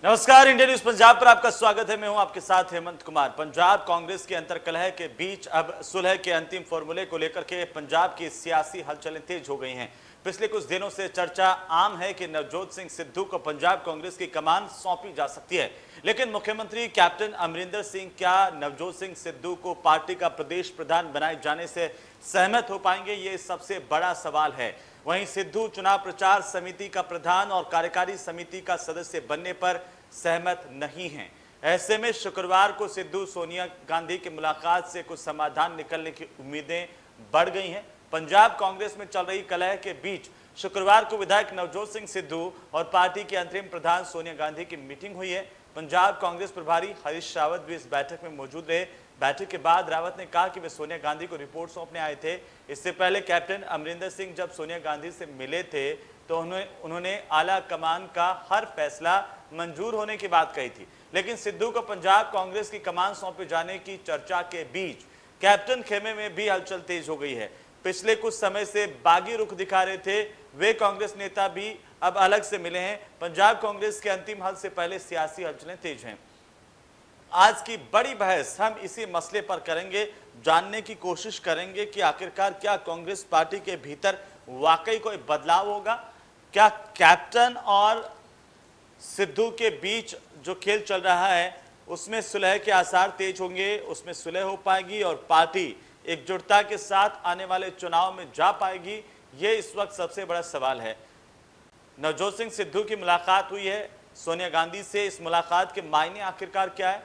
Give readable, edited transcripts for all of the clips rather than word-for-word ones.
नमस्कार, India news Punjab पर आपका स्वागत है। मैं हूं आपके साथ हेमंत कुमार। पंजाब कांग्रेस के अंतर्कलह के बीच अब सुलह के अंतिम फॉर्मूले को लेकर के पंजाब की सियासी हलचलें तेज हो गई हैं। पिछले कुछ दिनों से चर्चा आम है कि नवजोत सिंह सिद्धू को पंजाब कांग्रेस की कमान सौंपी जा सकती है, लेकिन मुख्यमंत्री कैप्टन अमरिंदर सिंह क्या नवजोत सिंह सिद्धू को पार्टी का प्रदेश प्रधान बनाए जाने से सहमत हो पाएंगे, ये सबसे बड़ा सवाल है। वहीं सिद्धू चुनाव प्रचार समिति का प्रधान और कार्यकारी समिति का सदस्य बनने पर सहमत नहीं हैं। ऐसे में शुक्रवार को सिद्धू सोनिया गांधी की मुलाकात से कुछ समाधान निकलने की उम्मीदें बढ़ गई हैं। पंजाब कांग्रेस में चल रही कलह के बीच शुक्रवार को विधायक नवजोत सिंह सिद्धू और पार्टी के अंतरिम प्रधान सोनिया गांधी की मीटिंग हुई है। पंजाब कांग्रेस प्रभारी हरीश रावत भी इस बैठक में मौजूद रहे। बैठक के बाद रावत ने कहा कि वे सोनिया गांधी को रिपोर्ट सौंपने आए थे। इससे पहले कैप्टन अमरिंदर सिंह जब सोनिया गांधी से मिले थे तो उन्होंने आला कमान का हर फैसला मंजूर होने की बात कही थी, लेकिन सिद्धू को पंजाब कांग्रेस की कमान सौंपे जाने की चर्चा के बीच कैप्टन खेमे में भी हलचल तेज हो गई है। पिछले कुछ समय से बागी रुख दिखा रहे थे वे कांग्रेस नेता भी अब अलग से मिले हैं। पंजाब कांग्रेस के अंतिम हल से पहले सियासी हलचलें तेज हैं। आज की बड़ी बहस हम इसी मसले पर करेंगे, जानने की कोशिश करेंगे कि आखिरकार क्या कांग्रेस पार्टी के भीतर वाकई कोई बदलाव होगा, क्या कैप्टन और सिद्धू के बीच जो खेल चल रहा है उसमें सुलह के आसार तेज होंगे, उसमें सुलह हो पाएगी और पार्टी एकजुटता के साथ आने वाले चुनाव में जा पाएगी, ये इस वक्त सबसे बड़ा सवाल है। नवजोत सिंह सिद्धू की मुलाकात हुई है सोनिया गांधी से, इस मुलाकात के मायने आखिरकार क्या है?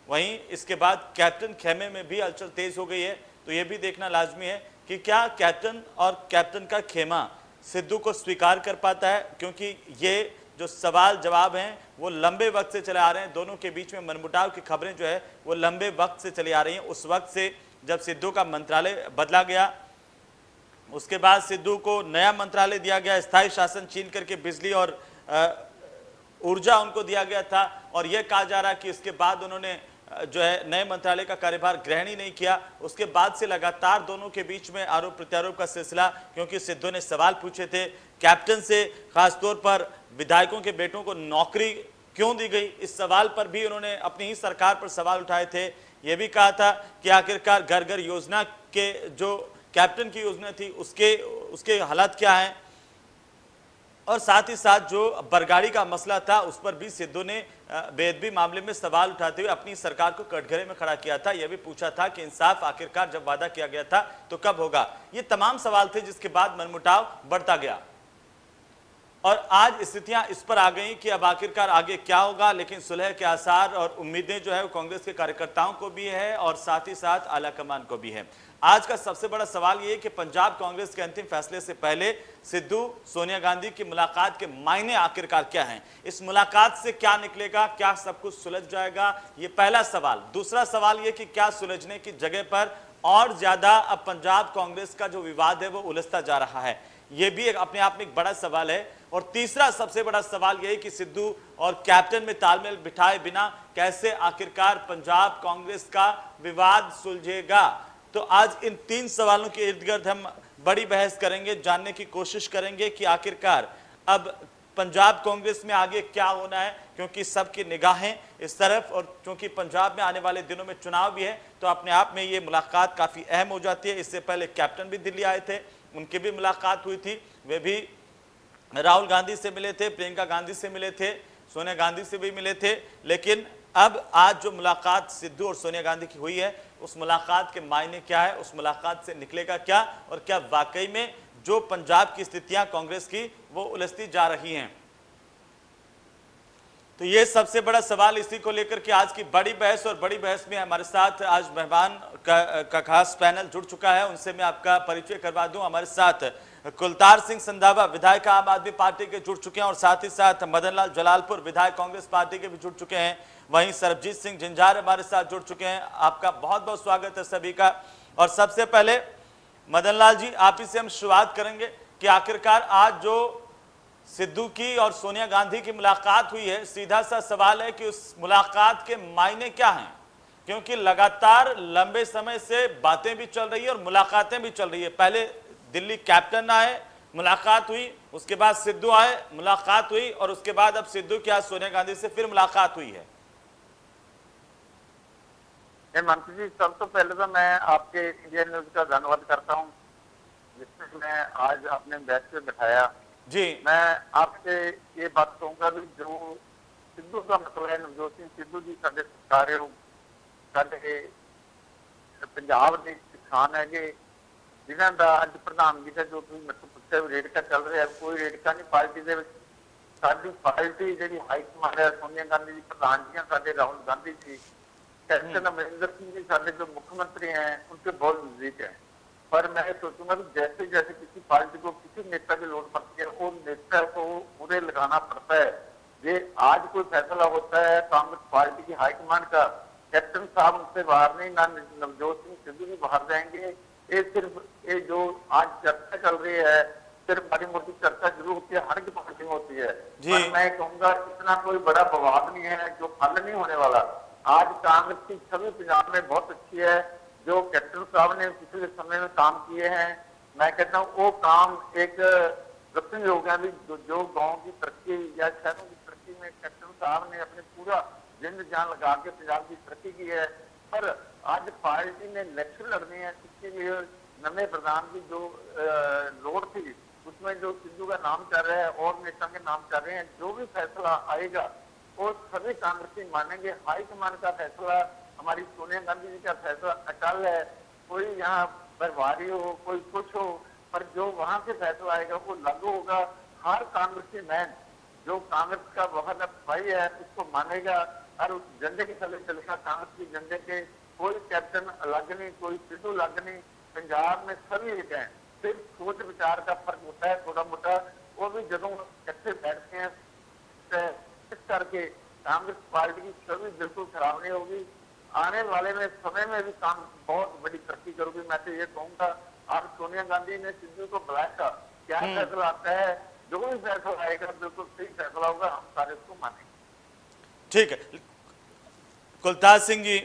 वहीं इसके बाद कैप्टन खेमे में भी हलचल तेज हो गई है, तो ये भी देखना लाजमी है कि क्या कैप्टन और कैप्टन का खेमा सिद्धू को स्वीकार कर पाता है, क्योंकि ये जो सवाल जवाब हैं वो लंबे वक्त से चले आ रहे हैं। दोनों के बीच में मनमुटाव की खबरें जो है वो लंबे वक्त से चली आ रही हैं। उस वक्त से जब सिद्धू का मंत्रालय बदला गया, उसके बाद सिद्धू को नया मंत्रालय दिया गया, स्थायी शासन छीन करके बिजली और ऊर्जा उनको दिया गया था, और यह कहा जा रहा कि इसके बाद उन्होंने जो है नए मंत्रालय का कार्यभार ग्रहण ही नहीं किया। उसके बाद से लगातार दोनों के बीच में आरोप प्रत्यारोप का सिलसिला, क्योंकि सिद्धू ने सवाल पूछे थे कैप्टन से, खासतौर पर विधायकों के बेटों को नौकरी क्यों दी गई, इस सवाल पर भी उन्होंने अपनी ही सरकार पर सवाल उठाए थे। ये भी कहा था कि आखिरकार घर घर योजना के जो कैप्टन की योजना थी उसके हालात क्या हैं, और साथ ही साथ जो बरगाड़ी का मसला था उस पर भी सिद्धू ने बेअदबी मामले में सवाल उठाते हुए अपनी सरकार को कटघरे में खड़ा किया था। यह भी पूछा था कि इंसाफ आखिरकार जब वादा किया गया था तो कब होगा। ये तमाम सवाल थे जिसके बाद मनमुटाव बढ़ता गया और आज स्थितियां इस पर आ गई कि अब आखिरकार आगे क्या होगा। लेकिन सुलह के आसार और उम्मीदें जो है वो कांग्रेस के कार्यकर्ताओं को भी है और साथ ही साथ आलाकमान को भी है। आज का सबसे बड़ा सवाल ये है कि पंजाब कांग्रेस के अंतिम फैसले से पहले सिद्धू सोनिया गांधी की मुलाकात के मायने आखिरकार क्या हैं, इस मुलाकात से क्या निकलेगा, क्या सब कुछ सुलझ जाएगा, ये पहला सवाल। दूसरा सवाल ये कि क्या सुलझने की जगह पर और ज्यादा अब पंजाब कांग्रेस का जो विवाद है वो उलझता जा रहा है, ये भी अपने आप में एक बड़ा सवाल है। और तीसरा सबसे बड़ा सवाल यही कि सिद्धू और कैप्टन में तालमेल बिठाए बिना कैसे आखिरकार पंजाब कांग्रेस का विवाद सुलझेगा। तो आज इन तीन सवालों के इर्द गिर्द हम बड़ी बहस करेंगे, जानने की कोशिश करेंगे कि आखिरकार अब पंजाब कांग्रेस में आगे क्या होना है, क्योंकि सबकी निगाहें इस तरफ, और क्योंकि पंजाब में आने वाले दिनों में चुनाव भी है तो अपने आप में ये मुलाकात काफ़ी अहम हो जाती है। इससे पहले कैप्टन भी दिल्ली आए थे, उनकी भी मुलाकात हुई थी, वे भी राहुल गांधी से मिले थे, प्रियंका गांधी से मिले थे, सोनिया गांधी से भी मिले थे। लेकिन अब आज जो मुलाकात सिद्धू और सोनिया गांधी की हुई है उस मुलाकात के मायने क्या है, उस मुलाकात से निकलेगा क्या, और क्या वाकई में जो पंजाब की स्थितियां कांग्रेस की वो उलझती जा रही हैं। तो ये सबसे बड़ा सवाल, इसी को लेकर के आज की बड़ी बहस। और बड़ी बहस में हमारे साथ आज मेहमान का खास पैनल जुड़ चुका है, उनसे मैं आपका परिचय करवा दूं। हमारे साथ कुलतार सिंह संधावा विधायक आम आदमी पार्टी के जुड़ चुके हैं, और साथ ही साथ मदन लाल जलालपुर विधायक कांग्रेस पार्टी के भी जुड़ चुके हैं। वहीं सरबजीत सिंह जिंजार हमारे साथ जुड़ चुके हैं। आपका बहुत बहुत स्वागत है सभी का। और सबसे पहले मदन लाल जी, आप ही से हम शुरुआत करेंगे कि आखिरकार आज जो सिद्धू की और सोनिया गांधी की मुलाकात हुई है, सीधा सा सवाल है कि उस मुलाकात के मायने क्या हैं, क्योंकि लगातार लंबे समय से बातें भी चल रही है और मुलाकातें भी चल रही है। पहले दिल्ली कैप्टन आए, मुलाकात हुई, उसके बाद सिद्धू आए, मुलाकात हुई और उसके बाद अब सिद्धू की आज सोनिया गांधी से फिर मुलाकात हुई है। हेमंत जी, सबसे पहले तो मैं आपके इंडियन न्यूज का धन्यवाद करता हूँ, जिसमें मैं आज अपने बैच पे बिठाया। जी मैं आपसे ये बात कहूंगा भी जो सिद्धू का मतलब है, नवजोत सिंह सिद्धू जी साडे सरकार ਸਾਡੇ ਪੰਜਾਬ ਦੇ ਕਿਸਾਨ ਹੈਗੇ, ਜਿਨ੍ਹਾਂ ਦਾ ਅੱਜ ਪ੍ਰਧਾਨਗੀ ਦਾ ਜੋ ਤੁਸੀਂ ਮੈਨੂੰ ਪੁੱਛਿਆ ਵੀ ਰੇੜਕਾ ਚੱਲ ਰਿਹਾ, ਕੋਈ ਰੇੜਕਾ ਨਹੀਂ ਪਾਰਟੀ ਦੇ ਵਿੱਚ। ਸਾਡੀ ਪਾਰਟੀ ਜਿਹੜੀ ਹਾਈ ਕਮਾਂਡ ਹੈ, ਸੋਨੀਆ ਗਾਂधी जी प्रधान जी, साडे राहुल गांधी जी, कैप्टन अमरिंदर सिंह जी साडे जो मुख्यमंत्री हैं, उनके बहुत नजदीक है। पर मैं सोचूंगा कि जैसे जैसे किसी पार्टी को किसी नेता की लोड़ पड़ती है, वो नेता को मुझे लगाना पड़ता है। ये आज कोई फैसला होता है कांग्रेस पार्टी की हाईकमान का, कैप्टन साहब उनसे बाहर नहीं, ना नवजोत सिंह सिद्धू भी बाहर जाएंगे। ये सिर्फ ये जो आज चर्चा चल रही है, सिर्फ बड़ी मोटी चर्चा जरूर होती है, हर की पार्टी में होती है, पर मैं कहूंगा इतना कोई बड़ा बवाल नहीं है जो हल नहीं होने वाला। आज कांग्रेस की छवि पंजाब में बहुत अच्छी है। जो कैप्टन साहब ने पिछले समय में काम किए हैं, मैं कहता हूँ वो काम एक रक्षण योग है। जो गाँव की तरक्की या शहरों की तरक्की में कैप्टन साहब ने अपने पूरा जिंद जान लगा के पंजाब की तरक्की की है। पर आज पार्टी ने इलेक्शन लड़नी है, इसके लिए नवे प्रधान की जो लोड़ थी, उसमें जो सिद्धू का नाम चल रहा है और नेता के नाम चल रहे हैं, जो भी फैसला आएगा वो सभी कांग्रेसी मानेंगे। हाईकमान का फैसला, हमारी सोनिया गांधी जी का फैसला अटल है। कोई यहाँ बर्बादी हो, कोई कुछ हो, पर जो वहां से फैसला आएगा वो लागू होगा। हर कांग्रेसी मैन जो कांग्रेस का वफादार भाई है उसको मानेगा और उस झंडे के तले चलेगा। कांग्रेस के झंडे के कोई कैप्टन अलग नहीं, कोई सिद्धू अलग नहीं, पंजाब में सभी एक है। सिर्फ सोच विचार का फर्क होता है थोड़ा मोटा, वो भी जब इकट्ठे बैठते हैं। इस करके कांग्रेस पार्टी की छवि बिल्कुल खराब नहीं होगी। आने वाले में समय में भी काम बहुत बड़ी तरक्की करोगी। मैं तो ये कहूंगा, आज सोनिया गांधी ने सिद्धू को बुलाया था, क्या फैसला आता है, जो भी फैसला आएगा बिल्कुल सही फैसला होगा, हम सारे उसको मानेंगे। ठीक है कुलताज सिंह जी,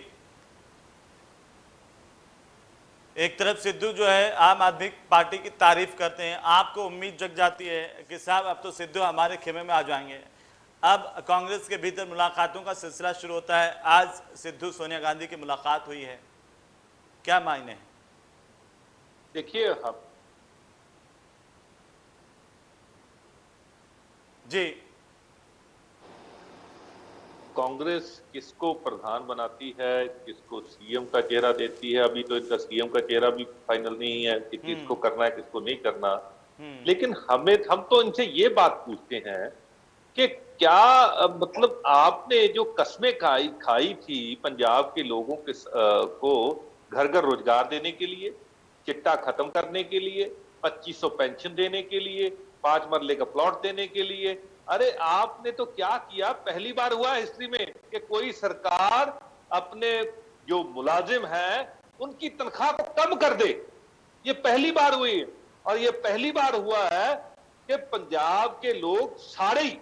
एक तरफ सिद्धू जो है आम आदमी पार्टी की तारीफ करते हैं, आपको उम्मीद जग जाती है कि साहब अब तो सिद्धू हमारे खेमे में आ जाएंगे। अब कांग्रेस के भीतर मुलाकातों का सिलसिला शुरू होता है। आज सिद्धू सोनिया गांधी की मुलाकात हुई है, क्या मायने हैं? देखिए, हम जी कांग्रेस किसको प्रधान बनाती है, किसको सीएम का चेहरा देती है, अभी तो इनका सीएम का चेहरा भी फाइनल नहीं है कि किसको करना है किसको नहीं करना। लेकिन हम तो इनसे ये बात पूछते हैं कि क्या मतलब आपने जो कस्में खाई थी पंजाब के लोगों के को घर घर रोजगार देने के लिए, चिट्टा खत्म करने के लिए, 2500 पेंशन देने के लिए, 5 मरले का प्लॉट देने के लिए, अरे आपने तो क्या किया। पहली बार हुआ हिस्ट्री में कि कोई सरकार अपने जो मुलाजिम हैं उनकी तनख्वाह को कम कर दे, ये पहली बार हुई। और ये पहली बार हुआ है कि पंजाब के लोग सारे ही,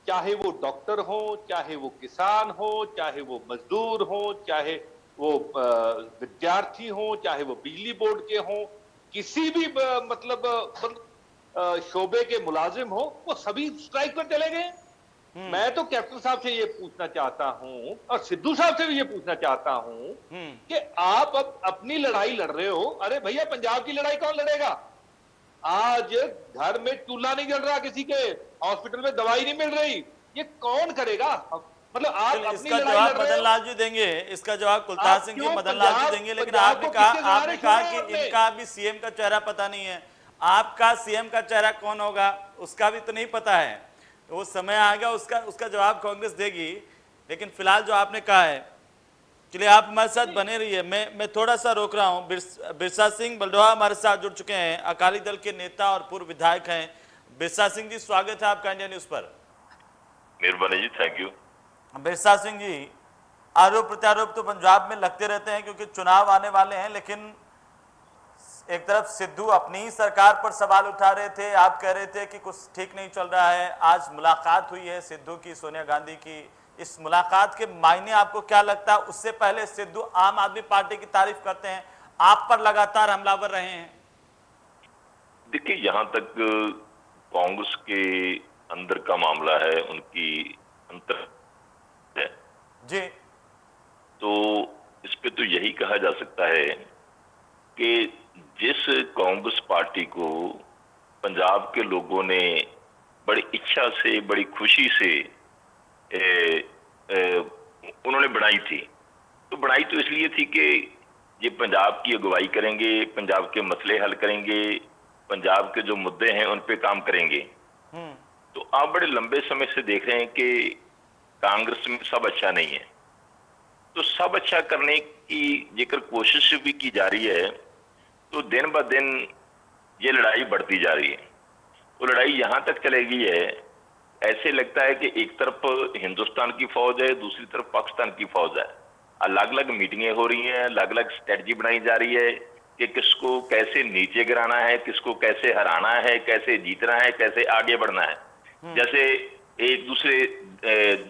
चाहे वो डॉक्टर हो, चाहे वो किसान हो, चाहे वो मजदूर हो, चाहे वो विद्यार्थी हो, चाहे वो बिजली बोर्ड के हो, किसी भी मतलब शोबे के मुलाजिम हो, वो सभी स्ट्राइक पर चले गए। मैं तो कैप्टन साहब से ये पूछना चाहता हूं और सिद्धू साहब से भी ये पूछना चाहता हूं कि आप अब अपनी लड़ाई लड़ रहे हो। अरे भैया, पंजाब की लड़ाई कौन लड़ेगा? आज घर में चूल्हा नहीं जल रहा किसी के, हॉस्पिटल में दवाई नहीं मिल रही, ये कौन करेगा? मतलब आप अपनी इसका जवाब मदन लाल जी देंगे, इसका जवाब कुलताज सिंह जी मदन लाल जी देंगे। लेकिन आपने कहा कि इनका भी सीएम का चेहरा पता नहीं है। आपका सीएम का चेहरा कौन होगा उसका भी तो नहीं पता है। वो समय आ गया, उसका जवाब कांग्रेस देगी। लेकिन फिलहाल जो आपने कहा है, चलिए आप हमारे साथ बने रहिए। मैं थोड़ा सा रोक रहा हूँ। बिरसा सिंह बलडोहा हमारे साथ जुड़ चुके हैं, अकाली दल के नेता और पूर्व विधायक हैं। बिरसा सिंह जी, स्वागत है आपका इंडिया न्यूज पर। मेहरबानी जी, थैंक यू। बिरसा सिंह जी, आरोप प्रत्यारोप तो पंजाब में लगते रहते हैं क्योंकि चुनाव आने वाले हैं, लेकिन एक तरफ सिद्धू अपनी ही सरकार पर सवाल उठा रहे थे, आप कह रहे थे कि कुछ ठीक नहीं चल रहा है। आज मुलाकात हुई है सिद्धू की सोनिया गांधी की, इस मुलाकात के मायने आपको क्या लगता है? उससे पहले सिद्धू आम आदमी पार्टी की तारीफ करते हैं, आप पर लगातार हमलावर रहे हैं। देखिए, यहाँ तक कांग्रेस के अंदर का मामला है, उनकी अंतर है। जी तो इस पे तो यही कहा जा सकता है कि जिस कांग्रेस पार्टी को पंजाब के लोगों ने बड़ी इच्छा से, बड़ी खुशी से ए, ए, उन्होंने बनाई थी, तो बनाई तो इसलिए थी कि ये पंजाब की अगुवाई करेंगे, पंजाब के मसले हल करेंगे, पंजाब के जो मुद्दे हैं उन पे काम करेंगे। तो आप बड़े लंबे समय से देख रहे हैं कि कांग्रेस में सब अच्छा नहीं है, तो सब अच्छा करने की जेकर कोशिश भी की जा रही है, तो दिन ब दिन ये लड़ाई बढ़ती जा रही है। वो लड़ाई यहां तक चलेगी है, ऐसे लगता है कि एक तरफ हिंदुस्तान की फौज है, दूसरी तरफ पाकिस्तान की फौज है। अलग अलग मीटिंगें हो रही हैं, अलग अलग स्ट्रेटजी बनाई जा रही है कि किसको कैसे नीचे गिराना है, किसको कैसे हराना है, कैसे जीतना है, कैसे आगे बढ़ना है। जैसे एक दूसरे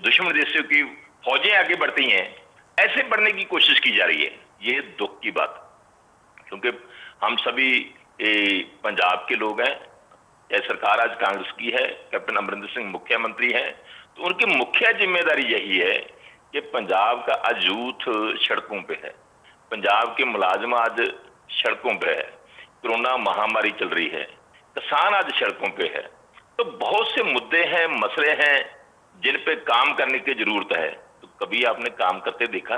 दुश्मन देशों की फौजें आगे बढ़ती हैं, ऐसे बढ़ने की कोशिश की जा रही है। ये दुख की बात, क्योंकि हम सभी पंजाब के लोग हैं। यह सरकार आज कांग्रेस की है, कैप्टन अमरिंदर सिंह मुख्यमंत्री हैं, तो उनकी मुख्य जिम्मेदारी यही है कि पंजाब का आज यूथ सड़कों पे है, पंजाब के मुलाजिम आज सड़कों पे है, कोरोना महामारी चल रही है, किसान आज सड़कों पे है। तो बहुत से मुद्दे हैं, मसले हैं जिन पे काम करने की जरूरत है। तो कभी आपने काम करते देखा?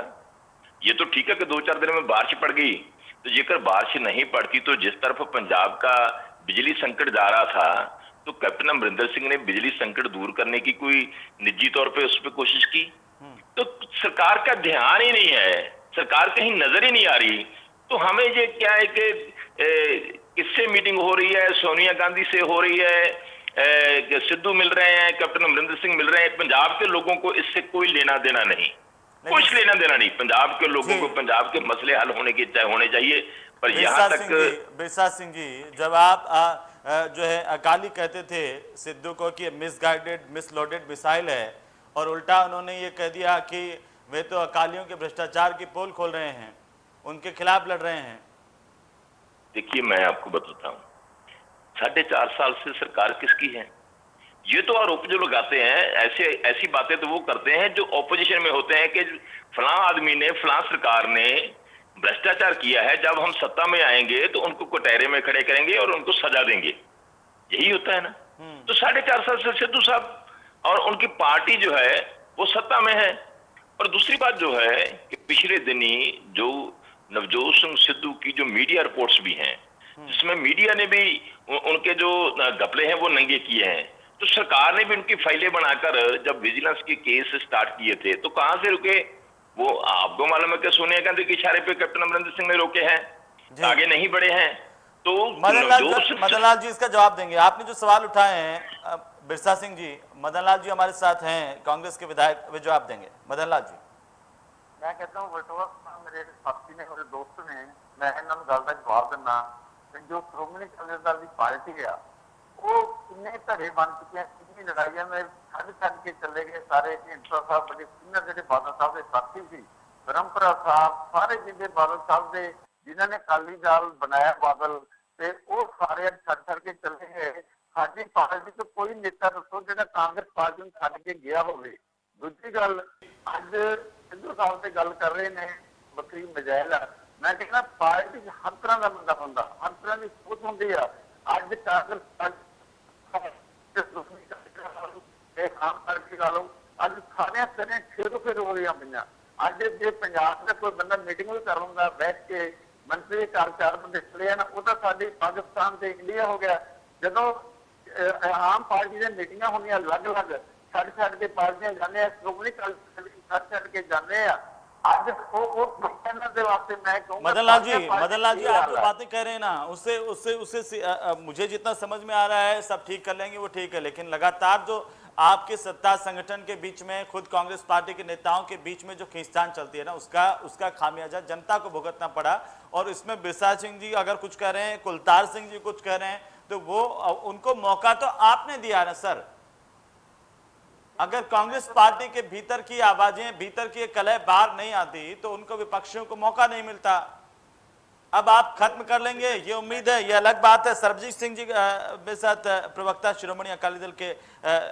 ये तो ठीक है कि 2-4 दिन में बारिश पड़ गई, तो जेकर बारिश नहीं पड़ती तो जिस तरफ पंजाब का बिजली संकट जा रहा था, तो कैप्टन अमरिंदर सिंह ने बिजली संकट दूर करने की कोई निजी तौर पे उस पर कोशिश की? तो सरकार का ध्यान ही नहीं है, सरकार कहीं नजर ही नहीं आ रही। तो हमें ये क्या है कि किससे मीटिंग हो रही है? सोनिया गांधी से हो रही है, सिद्धू मिल रहे हैं, कैप्टन अमरिंदर सिंह मिल रहे हैं। पंजाब के लोगों को इससे कोई लेना देना नहीं, कुछ लेना देना नहीं। पंजाब के लोगों को पंजाब के मसले हल होने चाहिए। पर यहाँ तक बिरसा सिंह जी, जब आप जो है अकाली कहते थे सिद्धू को कि मिसगाइडेड मिसलोडेड मिसाइल है, और उल्टा उन्होंने ये कह दिया कि वे तो अकालियों के भ्रष्टाचार की पोल खोल रहे हैं, उनके खिलाफ लड़ रहे हैं। देखिए, मैं आपको बताता हूँ, 4.5 साल से सरकार किसकी है? ये तो आरोप जो लगाते हैं, ऐसी बातें तो वो करते हैं जो ऑपोजिशन में होते हैं कि फलां आदमी ने, फलां सरकार ने भ्रष्टाचार किया है, जब हम सत्ता में आएंगे तो उनको कटहरे में खड़े करेंगे और उनको सजा देंगे। यही होता है ना। तो 4.5 साल से सिद्धू साहब और उनकी पार्टी जो है वो सत्ता में है। और दूसरी बात जो है कि पिछले दिनी जो नवजोत सिंह सिद्धू की जो मीडिया रिपोर्ट्स भी हैं, जिसमें मीडिया ने भी उनके जो घपले हैं वो नंगे किए हैं, तो सरकार ने भी उनकी फाइलें बनाकर जब विजिलेंस के केस स्टार्ट किए थे तो कहां से रुके? वो आपको मालूम है कि सोनिया गांधी के इशारे पे कैप्टन अमरिंदर सिंह ने रोके हैं, आगे नहीं बढ़े हैं। तो मदनलाल जी इसका जवाब देंगे। आपने जो सवाल उठाए हैं बिरसा सिंह जी, मदनलाल जी हमारे साथ हैं, कांग्रेस के विधायक, वे जवाब देंगे। मदनलाल जी। मैं कहता हूँ वटवा मेरे साथी ने, मेरे दोस्त ने, मैं इन्होंने गल का जवाब देना कि जो श्रोमणी अकाली दल की पार्टी है वो किन्ने धड़े बन चुके हैं, कितनी लड़ाइयां में छड़ के चले गए सारे। ढींडसा साहब बड़े सीनियर ਜਿਹੜੇ बादल साहब के साथी सी, परमपरा साहब, सारे जिन्हें बादल साहब के जिन्होंने अकाली दल बनाया बादल, ते वो सारे छड़ के चले गए। साडी पार्टी तो कोई नेता दसो जो कांग्रेस पार्टी में छड़ के गया होवे। दूसरी गल, अज सिद्धू साहब से गल कर रहे हैं, बकरी मजाइल है। मैं कहना पार्टी हर तरह का बंदा होंदा, हर तरह की सोच होंगी है। अज कांग्रेस आम पार्टी ला लो, अज सारे तरह फेर हो रही पे। अज जो पंजाब का कोई बंदा मीटिंग भी कर लूंगा बैठ के, मंत्री 4 बंदे खड़े हैं ना, वो तो साडी पाकिस्तान से इंडिया हो गया। जो आम पार्टी की मीटिंग होनी अलग अलग छड़ के पार्टियां जाने, श्रोमणी छड़ के जाने। मदनलाल जी, आप जो बातें कह रहे हैं ना, उससे मुझे जितना समझ में आ रहा है सब ठीक कर लेंगे, वो ठीक है, लेकिन लगातार जो आपके सत्ता संगठन के बीच में, खुद कांग्रेस पार्टी के नेताओं के बीच में जो खींचतान चलती है ना, उसका खामियाजा जनता को भुगतना पड़ा। और इसमें बिरसा सिंह जी अगर कुछ कह रहे हैं, कुलतार सिंह जी कुछ कह रहे हैं, तो वो उनको मौका तो आपने दिया ना सर। अगर कांग्रेस पार्टी के भीतर की आवाजें, भीतर की कलह बाहर नहीं आती तो उनको विपक्षियों को मौका नहीं मिलता। अब आप खत्म कर लेंगे ये उम्मीद है, ये अलग बात है। सरबजीत सिंह जी मेरे साथ प्रवक्ता शिरोमणि अकाली दल के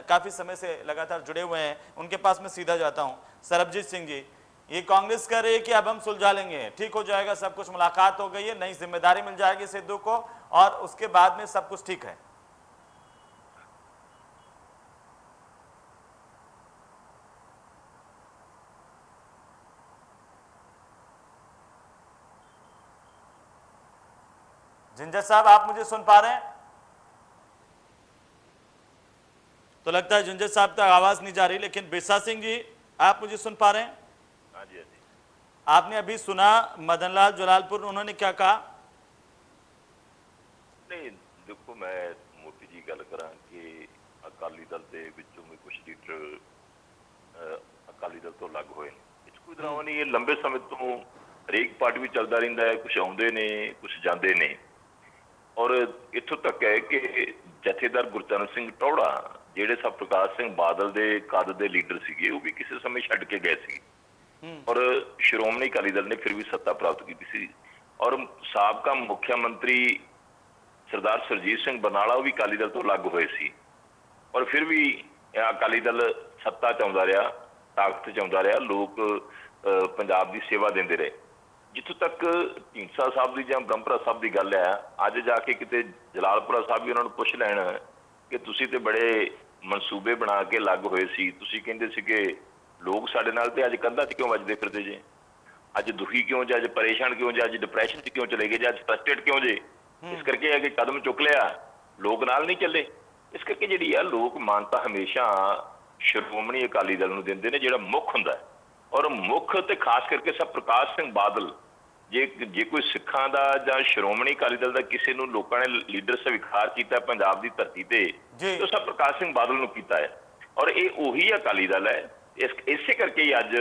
काफी समय से लगातार जुड़े हुए हैं, उनके पास मैं सीधा जाता हूं। सरबजीत सिंह जी, ये कांग्रेस कह रही है कि अब हम सुलझा लेंगे, ठीक हो जाएगा सब कुछ, मुलाकात हो गई है, नई जिम्मेदारी मिल जाएगी सिद्धू को और उसके बाद में सब कुछ ठीक है। झंझट साहब, आप मुझे सुन पा रहे हैं? तो लगता है झंझट साहब तक आवाज नहीं जा रही, लेकिन बिरसा सिंह जी आप मुझे सुन पा रहे हैं? हाँ जी, हाँ जी। आपने अभी सुना मदनलाल जलालपुर उन्होंने क्या कहा? नहीं, देखो मैं मोदी जी गल करा कि अकाली दल के विचों में कुछ लीडर अकाली दल तो अलग होए इस कोई दरावा नहीं। ये लंबे समय तो हरेक पार्टी भी चलता रहिंदा है, कुछ आउंदे ने कुछ जांदे ने। और इत्थों तक है कि जथेदार गुरचरण सिंह टौड़ा ਜਿਹੜੇ ਸਭ ਪ੍ਰਕਾਸ਼ ਸਿੰਘ ਬਾਦਲ ਦੇ ਕੱਦ ਦੇ ਲੀਡਰ ਸੀਗੇ ਉਹ ਵੀ ਕਿਸੇ ਸਮੇਂ ਛੱਡ ਕੇ ਗਏ ਸੀ ਔਰ ਸ਼੍ਰੋਮਣੀ ਅਕਾਲੀ ਦਲ ਨੇ ਫਿਰ ਵੀ ਸੱਤਾ ਪ੍ਰਾਪਤ ਕੀਤੀ ਸੀ ਔਰ ਸਾਬਕਾ ਮੁੱਖ ਮੰਤਰੀ ਸਰਦਾਰ ਸਰਜੀਤ ਸਿੰਘ ਬਰਨਾਲਾ ਉਹ ਵੀ ਅਕਾਲੀ ਦਲ ਤੋਂ ਅਲੱਗ ਹੋਏ ਸੀ ਔਰ ਫਿਰ ਵੀ ਅਕਾਲੀ ਦਲ ਸੱਤਾ ਚ ਆਉਂਦਾ ਰਿਹਾ, ਤਾਕਤ ਚ ਆਉਂਦਾ ਰਿਹਾ, ਲੋਕ ਪੰਜਾਬ ਦੀ ਸੇਵਾ ਦਿੰਦੇ ਰਹੇ। ਜਿੱਥੋਂ ਤੱਕ ਢੀਂਡਸਾ ਸਾਹਿਬ ਦੀ ਜਾਂ ਬ੍ਰਹਮਪੁਰਾ ਸਾਹਿਬ ਦੀ ਗੱਲ ਹੈ, ਅੱਜ ਜਾ ਕੇ ਕਿਤੇ ਜਲਾਲਪੁਰਾ ਸਾਹਿਬ ਵੀ ਉਹਨਾਂ ਨੂੰ ਪੁੱਛ ਲੈਣ ਕਿ ਤੁਸੀਂ ਤੇ ਬੜੇ ਮਨਸੂਬੇ ਬਣਾ ਕੇ ਲੱਗ ਹੋਏ ਸੀ, ਤੁਸੀਂ ਕਹਿੰਦੇ ਸੀ ਕਿ ਲੋਕ ਸਾਡੇ ਨਾਲ, ਤੇ ਅੱਜ ਕੰਧਾਂ 'ਚ ਕਿਉਂ ਵੱਜਦੇ ਫਿਰਦੇ ਜੇ? ਅੱਜ ਦੁਖੀ ਕਿਉਂ ਜੇ? ਅੱਜ ਪਰੇਸ਼ਾਨ ਕਿਉਂ ਜੇ? ਅੱਜ ਡਿਪਰੈਸ਼ਨ 'ਚ ਕਿਉਂ ਚਲੇ ਗਏ ਜੇ? ਅੱਜ ਫਰਸਟ੍ਰੇਟ ਕਿਉਂ ਜੇ? ਇਸ ਕਰਕੇ ਹੈ ਕਿ ਕਦਮ ਚੁੱਕ ਲਿਆ, ਲੋਕ ਨਾਲ ਨਹੀਂ ਚੱਲੇ। ਇਸ ਕਰਕੇ ਜਿਹੜੀ ਆ ਲੋਕ ਮਾਨਤਾ ਹਮੇਸ਼ਾ ਸ਼੍ਰੋਮਣੀ ਅਕਾਲੀ ਦਲ ਨੂੰ ਦਿੰਦੇ ਨੇ, ਜਿਹੜਾ ਮੁੱਖ ਹੁੰਦਾ ਔਰ ਮੁੱਖ ਤੇ ਖਾਸ ਕਰਕੇ ਸਭ ਪ੍ਰਕਾਸ਼ ਸਿੰਘ ਬਾਦਲ ਜੇ ਕੋਈ ਸਿੱਖਾਂ ਦਾ ਜਾਂ ਸ਼੍ਰੋਮਣੀ ਅਕਾਲੀ ਦਲ ਦਾ ਕਿਸੇ ਨੂੰ ਲੋਕਾਂ ਨੇ ਲੀਡਰ ਸਵੀਕਾਰ ਕੀਤਾ ਪੰਜਾਬ ਦੀ ਧਰਤੀ ਤੇ, ਤਾਂ ਸਭ ਪ੍ਰਕਾਸ਼ ਸਿੰਘ ਬਾਦਲ ਨੂੰ ਕੀਤਾ ਹੈ ਔਰ ਇਹ ਉਹੀ ਅਕਾਲੀ ਦਲ ਹੈ। ਇਸੇ ਕਰਕੇ ਹੀ ਅੱਜ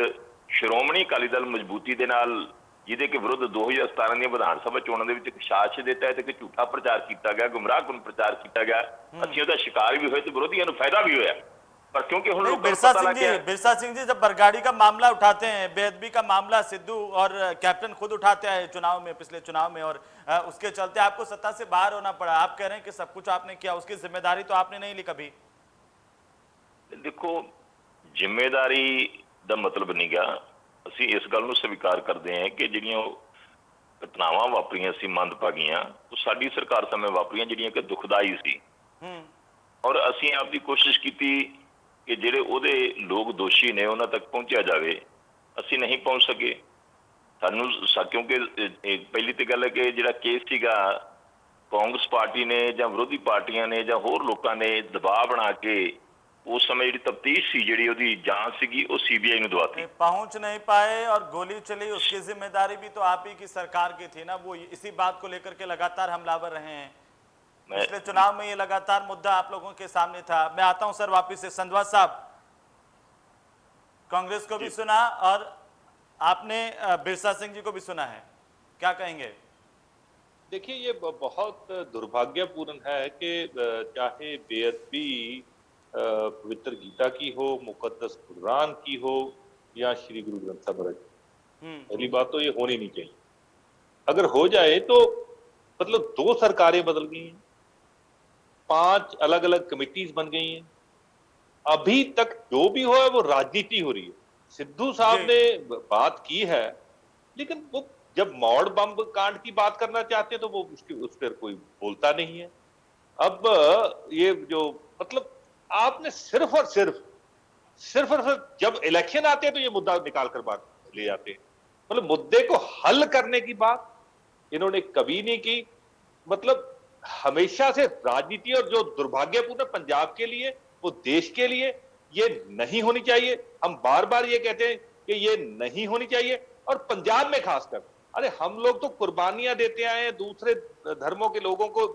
ਸ਼੍ਰੋਮਣੀ ਅਕਾਲੀ ਦਲ ਮਜ਼ਬੂਤੀ ਦੇ ਨਾਲ, ਜਿਹਦੇ ਕਿ ਵਿਰੁੱਧ 2017 ਦੀਆਂ ਵਿਧਾਨ ਸਭਾ ਚੋਣਾਂ ਦੇ ਵਿੱਚ ਇੱਕ ਸਾਜ਼ਿਸ਼ ਦੇ ਤਹਿਤ ਇੱਕ ਝੂਠਾ ਪ੍ਰਚਾਰ ਕੀਤਾ ਗਿਆ, ਗੁੰਮਰਾਹਕੁਨ ਪ੍ਰਚਾਰ ਕੀਤਾ ਗਿਆ, ਅਸੀਂ ਉਹਦਾ ਸ਼ਿਕਾਰ ਵੀ ਹੋਏ ਤੇ ਵਿਰੋਧੀਆਂ ਨੂੰ फायदा भी होया। पर क्योंकि हम लोग बिरसा सिंह जी जब बरगाड़ी का मामला उठाते हैं, बेअदबी का मामला सिद्धू और कैप्टन खुद उठाते हैं चुनाव में, पिछले चुनाव में, और उसके चलते आपको सत्ता से बाहर होना पड़ा। आप कह रहे हैं कि सब कुछ आपने किया, उसकी जिम्मेदारी तो आपने नहीं ली कभी। देखो, जिम्मेदारी ਦਾ ਮਤਲਬ ਨਹੀਂ ਗਾ, ਅਸੀਂ ਇਸ ਗੱਲ ਨੂੰ ਸਵੀਕਾਰ ਕਰਦੇ ਹਾਂ ਕਿ ਜਿਹੜੀਆਂ ਘਟਨਾਵਾਂ ਵਾਪਰੀਆਂ ਸੀ ਮੰਦਭਾਗੀਆਂ, ਉਹ ਸਾਡੀ ਸਰਕਾਰ ਸਮੇਂ ਵਾਪਰੀਆਂ, ਜਿਹੜੀਆਂ ਕਿ ਦੁਖਦਾਈ ਸੀ ਔਰ ਅਸੀਂ ਆਪਦੀ ਕੋਸ਼ਿਸ਼ ਕੀਤੀ ਕਿ ਜਿਹੜੇ ਉਹਦੇ ਲੋਕ ਦੋਸ਼ੀ ਨੇ ਉਹਨਾਂ ਤੱਕ ਪਹੁੰਚਿਆ ਜਾਵੇ। ਅਸੀਂ ਨਹੀਂ ਪਹੁੰਚ ਸਕੇ ਸਾਨੂੰ, ਕਿਉਂਕਿ ਪਹਿਲੀ ਤੇ ਗੱਲ ਹੈ ਕਿ ਜਿਹੜਾ ਕੇਸ ਸੀਗਾ ਕਾਂਗਰਸ ਪਾਰਟੀ ਨੇ ਜਾਂ ਵਿਰੋਧੀ ਪਾਰਟੀਆਂ ਨੇ ਜਾਂ ਹੋਰ ਲੋਕਾਂ ਨੇ ਦਬਾਅ ਬਣਾ ਕੇ उस समय जी तफ्तीश सी जी ओदी जांच सी वो सीबीआई ने दवाती, पहुंच नहीं पाए और गोली चली, उसकी जिम्मेदारी भी तो आप ही की सरकार की थी ना। वो इसी बात को लेकर के लगातार हमलावर रहे हैं, पिछले चुनाव में ये लगातार मुद्दा आप लोगों के सामने था। मैं आता हूं सर वापिस से, संधवा साहब, कांग्रेस को भी सुना और आपने बिरसा सिंह जी को भी सुना है, क्या कहेंगे? देखिए, ये बहुत दुर्भाग्यपूर्ण है कि चाहे बेअदबी पवित्र गीता की हो, मुकद्दस कुरान की हो या श्री गुरु ग्रंथ साहिब की, पहली बात तो ये होनी नहीं चाहिए। अगर हो जाए तो मतलब 2 सरकारें बदल गई हैं, 5 अलग अलग कमिटीज बन गई हैं, अभी तक जो भी हो है वो राजनीति हो रही है। सिद्धू साहब ने बात की है, लेकिन वो जब मौड़ बम कांड की बात करना चाहते हैं तो वो उस पर कोई बोलता नहीं है। अब ये जो मतलब आपने सिर्फ और सिर्फ जब इलेक्शन आते हैं तो ये मुद्दा निकाल कर बात ले जाते हैं, मतलब मुद्दे को हल करने की बात इन्होंने कभी नहीं की। मतलब हमेशा से राजनीति, और जो दुर्भाग्यपूर्ण पंजाब के लिए, वो देश के लिए ये नहीं होनी चाहिए। हम बार बार ये कहते हैं कि ये नहीं होनी चाहिए, और पंजाब में खासकर, अरे हम लोग तो कुर्बानियां देते आए हैं दूसरे धर्मों के लोगों को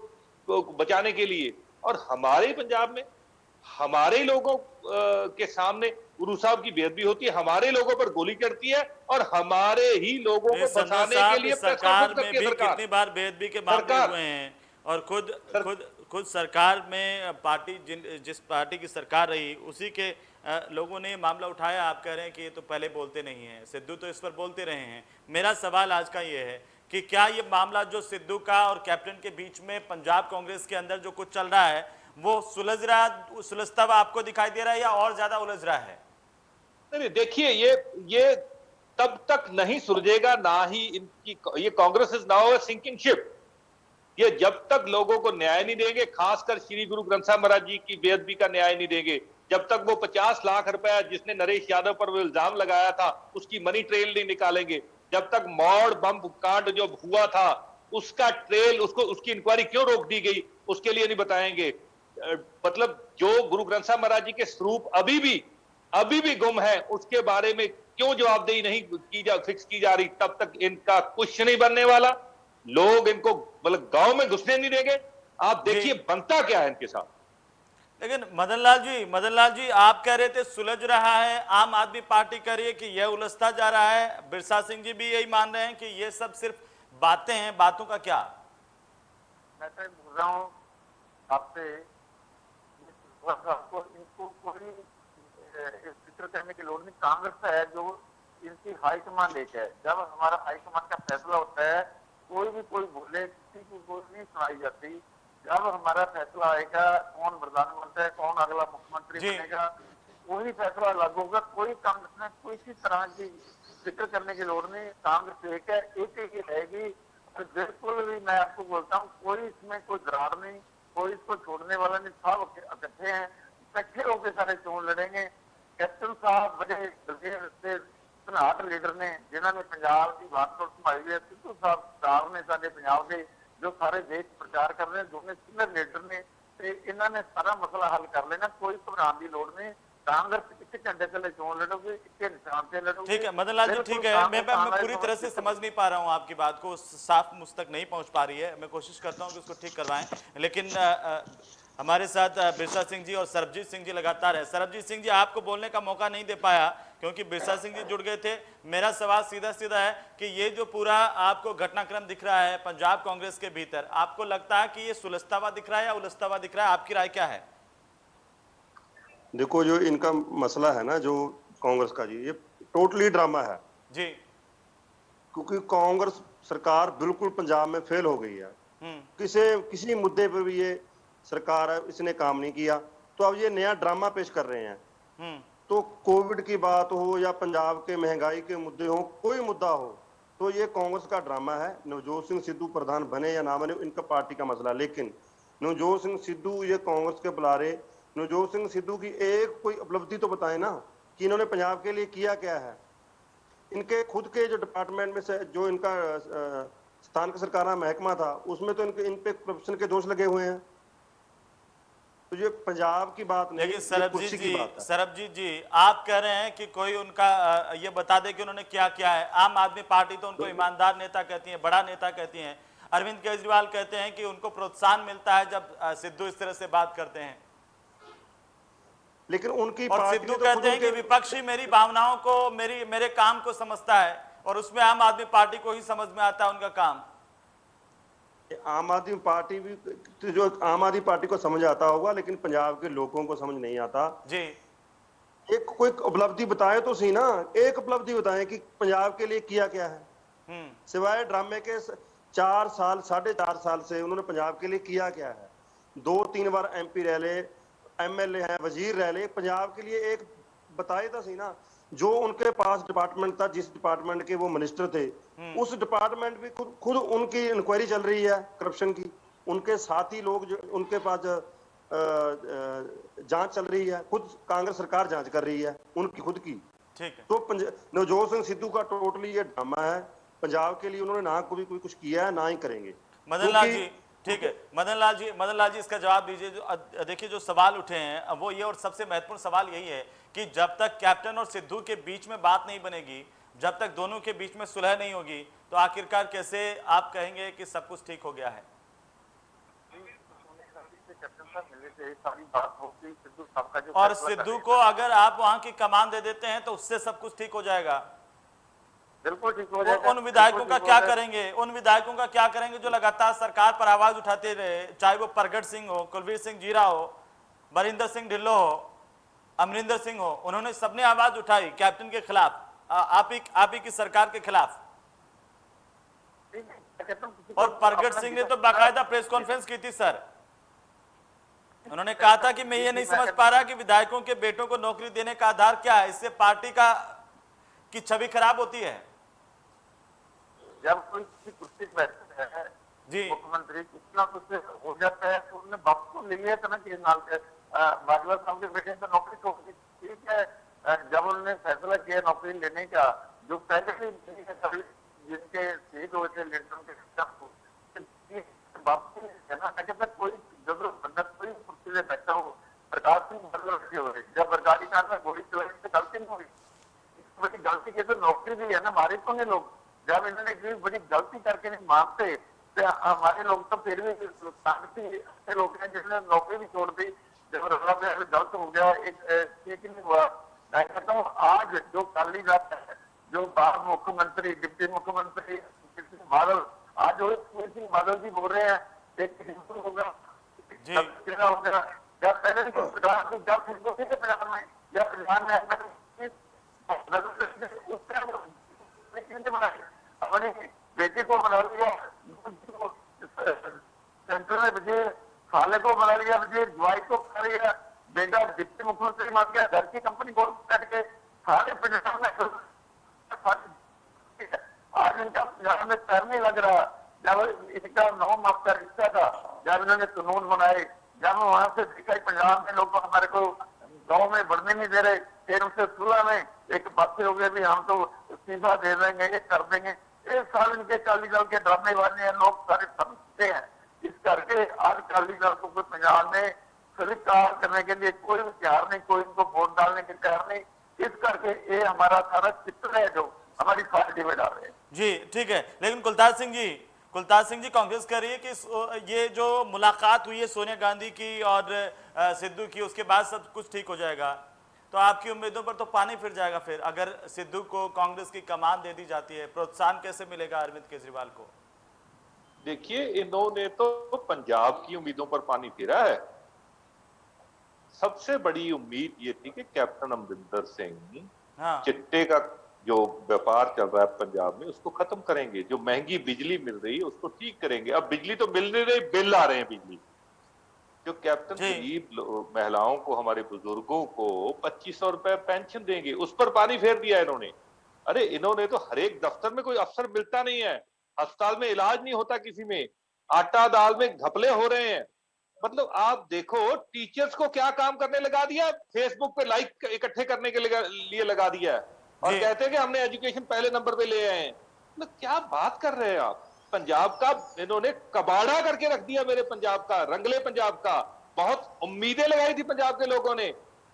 बचाने के लिए, और हमारे पंजाब में हमारे लोगों के सामने गुरु साहब की बेअदबी होती है, हमारे लोगों पर गोली चढ़ती है, और हमारे ही लोगों को बचाने के लिए सरकार में भी कितनी बार बेअदबी के मामले हुए हैं, और खुद सरकार में पार्टी जिस पार्टी की सरकार रही उसी के लोगों ने मामला उठाया। आप कह रहे हैं कि ये तो पहले बोलते नहीं है, सिद्धू तो इस पर बोलते रहे हैं। मेरा सवाल आज का ये है कि क्या ये मामला जो सिद्धू का और कैप्टन के बीच में पंजाब कांग्रेस के अंदर जो कुछ चल रहा है वो सुलझता हुआ आपको दिखाई दे रहा है या और ज्यादा उलझ रहा है? नहीं, देखिए ये तब तक नहीं सुलझेगा, ना ही इनकी ये Congress is now a sinking ship. ये जब तक लोगों को न्याय नहीं देंगे, खासकर श्री गुरु ग्रंथ साहब महाराज जी की बेअदबी का न्याय नहीं देंगे, जब तक वो 50 लाख रुपया जिसने नरेश यादव पर वो इल्जाम लगाया था उसकी मनी ट्रेल नहीं निकालेंगे, जब तक मौड़ बम कांड जो हुआ था उसका ट्रेल, उसकी इंक्वायरी क्यों रोक दी गई उसके लिए नहीं बताएंगे, मतलब जो गुरु ग्रंथ साहब महाराज जी के स्वरूप अभी भी गुम है उसके बारे में क्यों जवाबदेही नहीं फिक्स की जा रही, तब तक इनका कुछ नहीं बनने वाला। लोग इनको मतलब गांव में घुसने नहीं देंगे। आप देखिए बनता क्या है इनके साथ। लेकिन मदन लाल जी आप कह रहे थे सुलझ रहा है, आम आदमी पार्टी कह रही है कि यह उलझता जा रहा है, बिरसा सिंह जी भी यही मान रहे हैं कि ये सब सिर्फ बातें हैं, बातों का क्या? मैं तो बोल रहा हूँ आपसे, आपको इनको कोई फिक्र करने की लोड़ नहीं। कांग्रेस है जो इनकी हाईकमान एक है, जब हमारा हाईकमान का फैसला होता है कोई भी कोई बोले किसी की कोई नहीं सुनाई जाती। जब हमारा फैसला आएगा कौन प्रधानमंत्री है, कौन अगला मुख्यमंत्री बनेगा, वही फैसला लागू होगा। कोई कांग्रेस में कोई इसी तरह की फिक्र करने की लोड़ नहीं। कांग्रेस एक है, एक ही रहेगी। तो बिल्कुल भी मैं आपको बोलता हूँ कोई इसमें कोई दरार नहीं, कोई इसको छोड़ने वाला नहीं। सब इकट्ठे हैं, इकट्ठे होकर सारे चोन लड़ेंगे। कैप्टन साहब बड़े सनाहट लीडर ने जिन्होंने पंजाब की बात को संभाली है। सिद्धू साहब सरकार ने सारे पंजाब के जो सारे देश प्रचार कर रहे हैं, दोनों सीनियर लीडर ने, इन्होंने सारा मसला हल कर लेना। कोई घबराने की लोड़ नहीं। कांग्रेस एक घंटे पहले चोन लड़ोगे, इसके निशान से लड़ोगे। ठीक है मदन लाल जी, ठीक है, मैं पूरी तरह से समझ नहीं पा रहा हूँ आपकी बात को, साफ मुझ तक नहीं पहुंच पा रही है। मैं कोशिश करता हूँ कि उसको ठीक करवाएं, लेकिन हमारे साथ बिरसा सिंह जी और सरबजीत सिंह जी लगातार है। सरबजीत सिंह जी आपको बोलने का मौका नहीं दे पाया क्योंकि बिरसा सिंह जी जुड़ गए थे। मेरा सवाल सीधा सीधा है कि ये जो पूरा आपको घटनाक्रम दिख रहा है पंजाब कांग्रेस के भीतर, आपको लगता है कि ये सुलझता हुआ दिख रहा है या उलझता हुआ दिख रहा है? आपकी राय क्या है? देखो जो इनका मसला है ना, जो कांग्रेस का जी, ये टोटली ड्रामा है जी। क्योंकि कांग्रेस सरकार बिल्कुल पंजाब में फेल हो गई है। किसी मुद्दे पर भी ये सरकार है, इसने काम नहीं किया, तो अब ये नया ड्रामा पेश कर रहे हैं। तो कोविड की बात हो या पंजाब के महंगाई के मुद्दे हो, कोई मुद्दा हो, तो ये कांग्रेस का ड्रामा है। नवजोत सिंह सिद्धू प्रधान बने या ना बने इनका पार्टी का मसला, लेकिन नवजोत सिंह सिद्धू ये कांग्रेस के बुलारे, नवजोत सिंह सिद्धू की एक कोई उपलब्धि तो बताए ना कि इन्होंने पंजाब के लिए किया क्या है। इनके खुद के जो डिपार्टमेंट में से जो इनका स्थान का सरकारा महकमा था उसमें तो इन पे करप्शन के दोष लगे हुए हैं। तो ये पंजाब की बात नहीं, लेकिन सरबजीत जी आप कह रहे हैं कि कोई उनका ये बता दे कि उन्होंने क्या किया है। आम आदमी पार्टी तो उनको ईमानदार नेता कहती है, बड़ा नेता कहती है। अरविंद केजरीवाल कहते हैं कि उनको प्रोत्साहन मिलता है जब सिद्धू इस तरह से बात करते हैं, लेकिन उनकी और सिद्धू कहते हैं कि विपक्षी मेरी भावनाओं को, मेरे काम को समझता है और उसमें आम आदमी पार्टी को ही समझ में आता है उनका काम। आम आदमी पार्टी भी, जो आम आदमी पार्टी को समझ आता होगा लेकिन पंजाब के लोगों को समझ नहीं आता जी। एक कोई उपलब्धि बताए तो सही ना, एक उपलब्धि बताएं कि पंजाब के लिए किया क्या है। सिवाय ड्रामे के 4 साल 4.5 साल से उन्होंने पंजाब के लिए किया क्या है। 2-3 बार MP रह ले, MLA हैं, वजीर रह ले, पंजाब के लिए एक बताए तो सही ना। जो उनके पास डिपार्टमेंट था, जिस डिपार्टमेंट के वो मिनिस्टर थे, उस डिपार्टमेंट भी खुद उनकी इंक्वायरी चल रही है करप्शन की। उनके साथी लोग जो उनके पास जांच चल रही है, खुद कांग्रेस सरकार जांच कर रही है उनकी खुद की। ठीक है। तो नवजोत सिंह सिद्धू का टोटली ये ड्रामा है। पंजाब के लिए उन्होंने ना कोई कुछ किया है, ना ही करेंगे। मदन लाल जी, ठीक है, मदन लाल जी इसका जवाब दीजिए। जो देखिए जो सवाल उठे हैं वो ये, और सबसे महत्वपूर्ण सवाल यही है कि जब तक कैप्टन और सिद्धू के बीच में बात नहीं बनेगी, जब तक दोनों के बीच में सुलह नहीं होगी, तो आखिरकार कैसे आप कहेंगे कि सब कुछ ठीक हो गया है? और सिद्धू को अगर आप वहां की कमान दे देते हैं तो उससे सब कुछ ठीक हो जाएगा। बिल्कुल ठीक हो जाएगा। उन विधायकों का क्या करेंगे? उन विधायकों का क्या करेंगे जो लगातार सरकार पर आवाज उठाते रहे, चाहे वो प्रगट सिंह हो, कुलवीर सिंह जीरा हो, बरिंदर सिंह ढिल्लो हो, अमरिंदर सिंह हो, उन्होंने सबने आवाज उठाई कैप्टन के खिलाफ, आप ही की सरकार के खिलाफ। कहता हूं किसी को और प्रगट अपना सिंह ने तो बाकायदा प्रेस कॉन्फ्रेंस की थी सर। उन्होंने कहा था कि मैं ये नहीं समझ पा रहा कि विधायकों के बेटों को नौकरी देने का आधार क्या है, इससे पार्टी का की छवि खराब होती है। जब कोई किसी कुर्सी पर बैठता है जी मुख्यमंत्री कुछ ना कुछ हो जाता है, तो उन्होंने बाप को ले लिया था ना कि बाजवा साहब के बेटे तो नौकरी छोड़ दी। ठीक है, जब उन्होंने फैसला किया नौकरी लेने का, जो पहले भी जिनके शहीद हुए थे लीडरों के बाप है ना, कहता कोई जब कोई कुर्सी में बैठा हो, प्रकाश सिंह बादल बैठे हुए, जब बरगाड़ी कार में गोली चलाई तो गलती नहीं हुई, बड़ी गलती की तो नौकरी भी है ना, मारे तो नहीं लोग। जब इन्होंने इतनी बड़ी गलती करके नहीं मानते तो हमारे लोग तो फिर भी ऐसे लोग हैं जिन्होंने नौकरी भी छोड़ दी। जब रौला गलत हो गया, एक नहीं हुआ। मैं कहता हूँ आज जो काली रात है, जो बार मुख्यमंत्री डिप्टी मुख्यमंत्री बादल, आज वो सिंह बादल जी बोल रहे हैं एक हिंदू होगा होगा, या पहले जब हिंदू थे पंजाब में या पंजाब में अपने बेटे को बना लिया, सेंटर में विजय साले को बना लिया, विजय जवाई को बना लिया, बेटा डिप्टी मुख्यमंत्री मान गया, घर की कंपनी को बैठ के सारे पंजाब में आज इनका पंजाब में पैर नहीं लग रहा। जब इनका 9 माह का रिश्ता था, जब इन्होंने कानून बनाए, जब वहां से देखा पंजाब में लोग हमारे को गांव में बढ़ने नहीं दे रहे, फिर उनसे सुलह में एक बातें हो गए भी हम तो इस्तीफा दे देंगे, ये कर देंगे। एक साल इनके अकाली दल के ड्रामे वाले हैं, लोग सारे समझते हैं। इस करके आज अकाली दल को पंजाब में स्वीकार करने के लिए कोई भी तैयार नहीं, कोई इनको वोट डालने के तैयार नहीं। इस करके ये हमारा सारा चित्र है जो हमारी पार्टी में डाल रहे हैं। जी ठीक है, लेकिन कुलतार सिंह जी कांग्रेस कह रही है कि ये जो मुलाकात हुई है सोनिया गांधी की और सिद्धू की, उसके बाद सब कुछ ठीक हो जाएगा। तो आपकी उम्मीदों पर तो पानी फिर जाएगा। फिर अगर सिद्धू को कांग्रेस की कमान दे दी जाती है, प्रोत्साहन कैसे मिलेगा अरविंद केजरीवाल को? देखिए, इन्होंने तो पंजाब की उम्मीदों पर पानी फेरा है। सबसे बड़ी उम्मीद ये थी कि कैप्टन अमरिंदर सिंह चिट्टे का जो व्यापार चल रहा है पंजाब में उसको खत्म करेंगे, जो महंगी बिजली मिल रही है उसको ठीक करेंगे। अब बिजली तो मिल नहीं रही, बिल आ रहे हैं बिजली। जो कैप्टन गरीब महिलाओं को, हमारे बुजुर्गों को 2500 रुपए पेंशन देंगे, उस पर पानी फेर दिया इन्होंने। अरे इन्होंने तो हर एक दफ्तर में कोई अफसर मिलता नहीं है, अस्पताल में इलाज नहीं होता किसी में, आटा दाल में घपले हो रहे हैं। मतलब आप देखो, टीचर्स को क्या काम करने लगा दिया, फेसबुक पे लाइक इकट्ठे करने के लिए लगा दिया है, और कहते हैं कि हमने एजुकेशन पहले नंबर पे ले आए हैं। मतलब क्या बात कर रहे हैं आप? पंजाब का इन्होंने कबाड़ा करके रख दिया, मेरे पंजाब का, रंगले पंजाब का। बहुत उम्मीदें लगाई थी पंजाब के लोगों ने,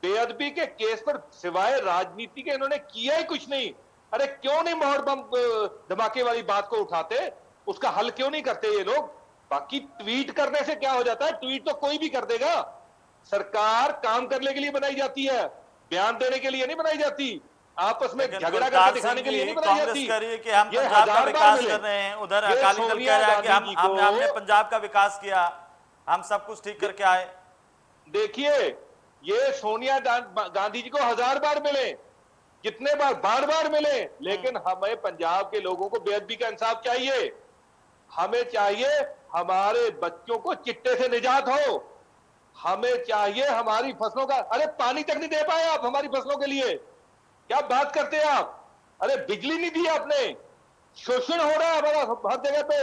बेअदबी के केस पर सिवाय राजनीति के इन्होंने किया ही कुछ नहीं। अरे क्यों नहीं मोहर बम धमाके वाली बात को उठाते, उसका हल क्यों नहीं करते ये लोग? बाकी ट्वीट करने से क्या हो जाता है, ट्वीट तो कोई भी कर देगा। सरकार काम करने के लिए बनाई जाती है, बयान देने के लिए नहीं बनाई जाती, आपस में झगड़ा करके दिखाने के लिए नहीं बनाई जाती। करिए कि हम पंजाब का विकास कर रहे हैं, उधर अकाली दल कह रहा है कि हमने पंजाब का विकास किया, हम सब कुछ ठीक करके आए। देखिए, ये सोनिया गांधी जी को 1000 बार मिले, कितने बार बार मिले, लेकिन हमें पंजाब के लोगों को बेअदबी का इंसाफ चाहिए। हमें चाहिए हमारे बच्चों को चिट्टे से निजात हो, हमें चाहिए हमारी फसलों का, अरे पानी तक नहीं दे पाए आप हमारी फसलों के लिए, क्या बात करते हैं आप? अरे बिजली नहीं दी आपने, शोषण हो रहा है हमारा हर जगह पे।